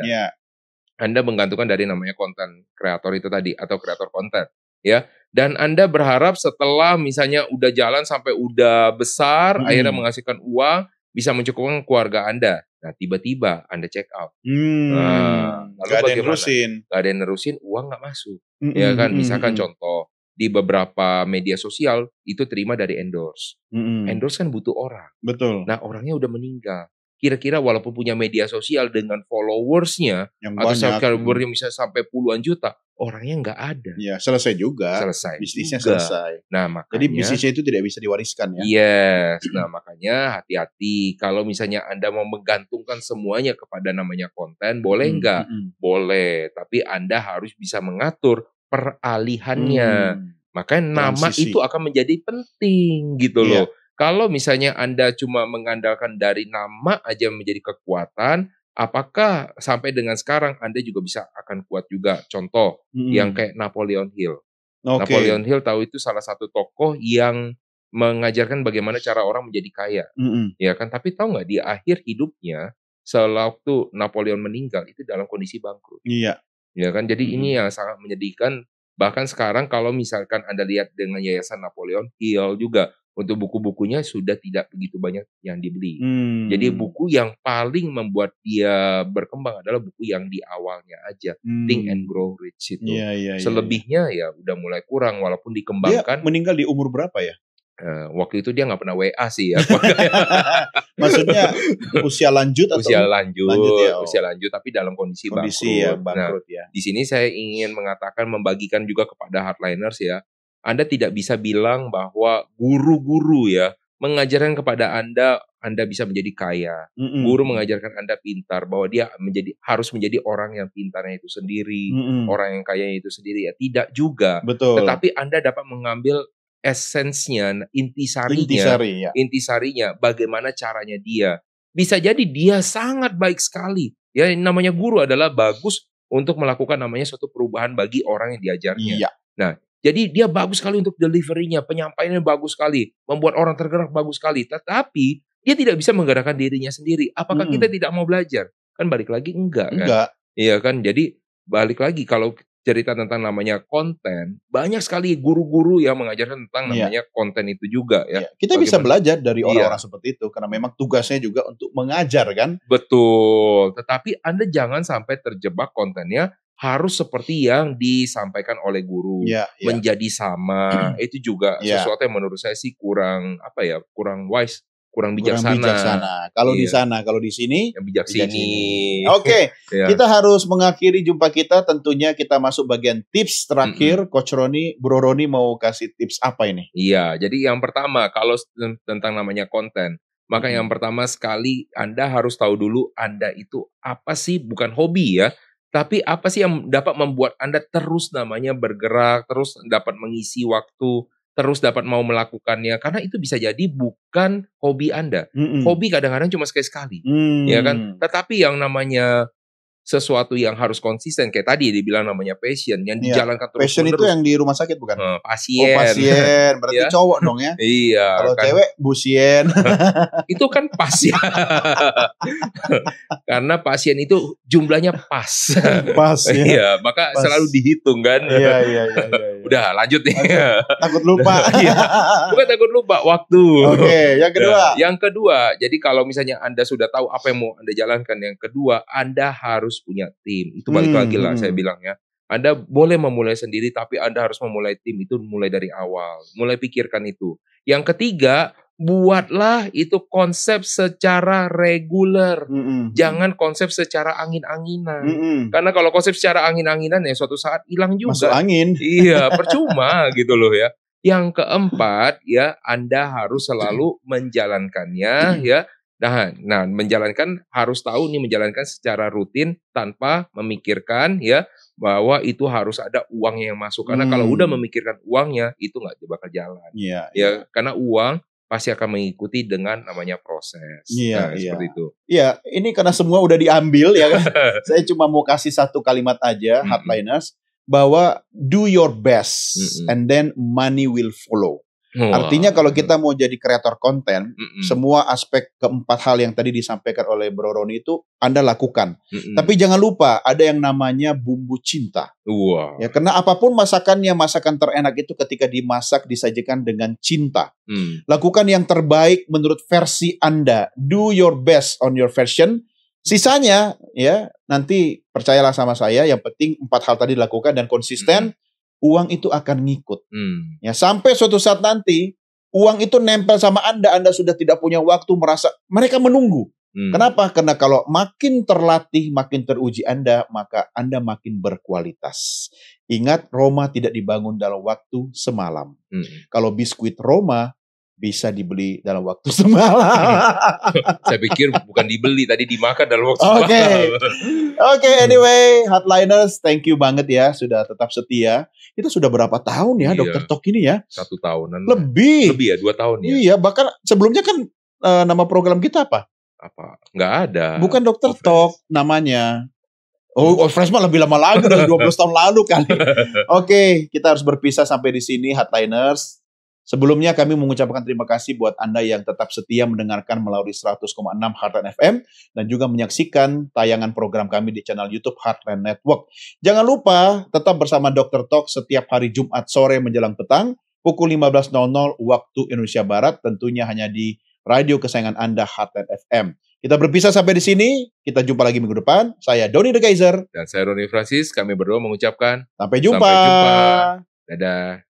Anda menggantungkan dari namanya konten kreator itu tadi atau kreator konten, ya. Dan Anda berharap setelah misalnya udah jalan sampai udah besar, akhirnya menghasilkan uang, bisa mencukupkan keluarga Anda. Nah, tiba-tiba Anda check out. Nah, lalu gak bagaimana? Gak ada yang nerusin, uang gak masuk. Ya kan, misalkan contoh, di beberapa media sosial, itu terima dari endorse. Endorse kan butuh orang. Betul. Nah, orangnya udah meninggal. Kira-kira walaupun punya media sosial dengan followersnya, atau subscribernya misalnya sampai puluhan juta, orangnya nggak ada. Ya, selesai juga. Bisnisnya selesai. Nah, makanya, jadi bisnisnya itu tidak bisa diwariskan ya. Yes. Nah, makanya hati-hati. Kalau misalnya Anda mau menggantungkan semuanya kepada namanya konten, boleh nggak? Boleh. Tapi Anda harus bisa mengatur peralihannya. Makanya nama itu akan menjadi penting gitu loh. Kalau misalnya Anda cuma mengandalkan dari nama aja menjadi kekuatan, apakah sampai dengan sekarang Anda juga bisa akan kuat juga? Contoh, yang kayak Napoleon Hill. Napoleon Hill tahu itu salah satu tokoh yang mengajarkan bagaimana cara orang menjadi kaya. Ya kan? Tapi tahu nggak di akhir hidupnya, sewaktu Napoleon meninggal, itu dalam kondisi bangkrut. Iya. Ya kan? Jadi ini yang sangat menyedihkan. Bahkan sekarang kalau misalkan Anda lihat dengan Yayasan Napoleon Hill juga, untuk buku-bukunya sudah tidak begitu banyak yang dibeli. Jadi buku yang paling membuat dia berkembang adalah buku yang di awalnya aja. Think and Grow Rich itu. Selebihnya ya udah mulai kurang walaupun dikembangkan. Dia meninggal di umur berapa ya? Waktu itu dia nggak pernah WA sih ya. Maksudnya usia lanjut atau? Usia lanjut tapi dalam kondisi bangkrut. Di sini saya ingin mengatakan, membagikan juga kepada hardliners ya. Anda tidak bisa bilang bahwa guru-guru ya mengajarkan kepada Anda bisa menjadi kaya. Guru mengajarkan Anda pintar, bahwa dia harus menjadi orang yang pintarnya itu sendiri, orang yang kaya itu sendiri ya. Tidak juga. Betul. Tetapi Anda dapat mengambil esensnya, intisarinya, bagaimana caranya dia. Bisa jadi dia sangat baik sekali. Ya, namanya guru adalah bagus untuk melakukan namanya suatu perubahan bagi orang yang diajarnya. Nah, jadi dia bagus sekali untuk deliverynya, penyampaiannya bagus sekali, membuat orang tergerak bagus sekali. Tetapi dia tidak bisa menggerakkan dirinya sendiri. Apakah kita tidak mau belajar? Kan balik lagi enggak kan? Iya kan? Jadi balik lagi kalau cerita tentang namanya konten, banyak sekali guru-guru yang mengajarkan tentang namanya konten itu juga ya. Kita bisa belajar dari orang-orang seperti itu karena memang tugasnya juga untuk mengajar kan? Betul. Tetapi Anda jangan sampai terjebak kontennya harus seperti yang disampaikan oleh guru, menjadi sama. Itu juga sesuatu yang menurut saya sih kurang wise, kurang bijaksana. Kalau di sana, kalau di sini yang bijak sini. Oke, kita harus mengakhiri jumpa kita. Tentunya kita masuk bagian tips terakhir. Coach Roni, Bro Roni mau kasih tips apa ini? Iya, jadi yang pertama kalau tentang namanya konten, maka yang pertama sekali Anda harus tahu dulu Anda itu apa sih, bukan hobi ya. Tapi apa sih yang dapat membuat Anda terus namanya bergerak, terus dapat mengisi waktu, terus dapat mau melakukannya? Karena itu bisa jadi bukan hobi Anda. Hobi kadang-kadang cuma sekali-sekali, ya kan? Tetapi yang namanya sesuatu yang harus konsisten, kayak tadi dibilang namanya passion, yang dijalankan terus-menerus. Passion itu yang di rumah sakit bukan? Pasien. Oh, pasien. Berarti cowok dong ya? Iya. Kalau kan, cewek, busien. Itu kan pasien. Karena pasien itu jumlahnya pas. Pas ya. Iya, maka pas. Selalu dihitung kan. Iya. Udah, lanjut nih. Takut lupa. Bukan takut lupa, waktu. Oke, yang kedua. Yang kedua, jadi kalau misalnya Anda sudah tahu apa yang mau Anda jalankan, yang kedua, Anda harus punya tim. Itu balik lagi lah saya bilang ya. Anda boleh memulai sendiri, tapi Anda harus memulai tim itu mulai dari awal. Mulai pikirkan itu. Yang ketiga, buatlah itu konsep secara reguler. Jangan konsep secara angin-anginan. Karena kalau konsep secara angin-anginan ya suatu saat hilang juga. Masuk angin. Iya, percuma gitu loh ya. Yang keempat ya, Anda harus selalu menjalankannya ya. Nah, menjalankan harus tahu nih menjalankan secara rutin tanpa memikirkan ya bahwa itu harus ada uangnya yang masuk. Karena kalau udah memikirkan uangnya itu nggak bakal jalan. Ya, karena uang pasti akan mengikuti dengan namanya proses. Seperti itu. Iya, ini karena semua udah diambil ya kan. Saya cuma mau kasih satu kalimat aja, Hardliners, bahwa do your best and then money will follow. Artinya kalau kita mau jadi kreator konten, semua aspek keempat hal yang tadi disampaikan oleh Bro Roni itu Anda lakukan. Tapi jangan lupa ada yang namanya bumbu cinta. Ya, karena apapun masakannya, masakan terenak itu ketika dimasak disajikan dengan cinta. Lakukan yang terbaik menurut versi Anda. Do your best on your version. Sisanya ya nanti percayalah sama saya, yang penting 4 hal tadi dilakukan dan konsisten. Uang itu akan ngikut. Ya, sampai suatu saat nanti uang itu nempel sama Anda sudah tidak punya waktu, merasa mereka menunggu. Kenapa? Karena kalau makin terlatih, makin teruji Anda, maka Anda makin berkualitas. Ingat, Roma tidak dibangun dalam waktu semalam. Kalau biskuit Roma bisa dibeli dalam waktu semalam. Saya pikir bukan dibeli, tadi dimakan dalam waktu semalam. Oke, anyway, Hardliners, thank you banget ya sudah tetap setia. Kita sudah berapa tahun ya Dr. Talk ini ya? 1 tahunan. Lebih ya, 2 tahun ya. Iya, bahkan sebelumnya kan nama program kita apa? Nggak ada. Bukan Dr. Talk namanya. Fresh mah lebih lama lagi, dari 12 tahun lalu kali. Oke, kita harus berpisah sampai di sini, Hardliners. Sebelumnya kami mengucapkan terima kasih buat Anda yang tetap setia mendengarkan melalui 100,6 Heartland FM dan juga menyaksikan tayangan program kami di channel YouTube Heartland Network. Jangan lupa tetap bersama Dr. Talk setiap hari Jumat sore menjelang petang pukul 15.00 waktu Indonesia Barat, tentunya hanya di radio kesayangan Anda Heartland FM. Kita berpisah sampai di sini. Kita jumpa lagi minggu depan. Saya Doni The Kaiser dan saya Roni Francis. Kami berdua mengucapkan sampai jumpa. Dadah.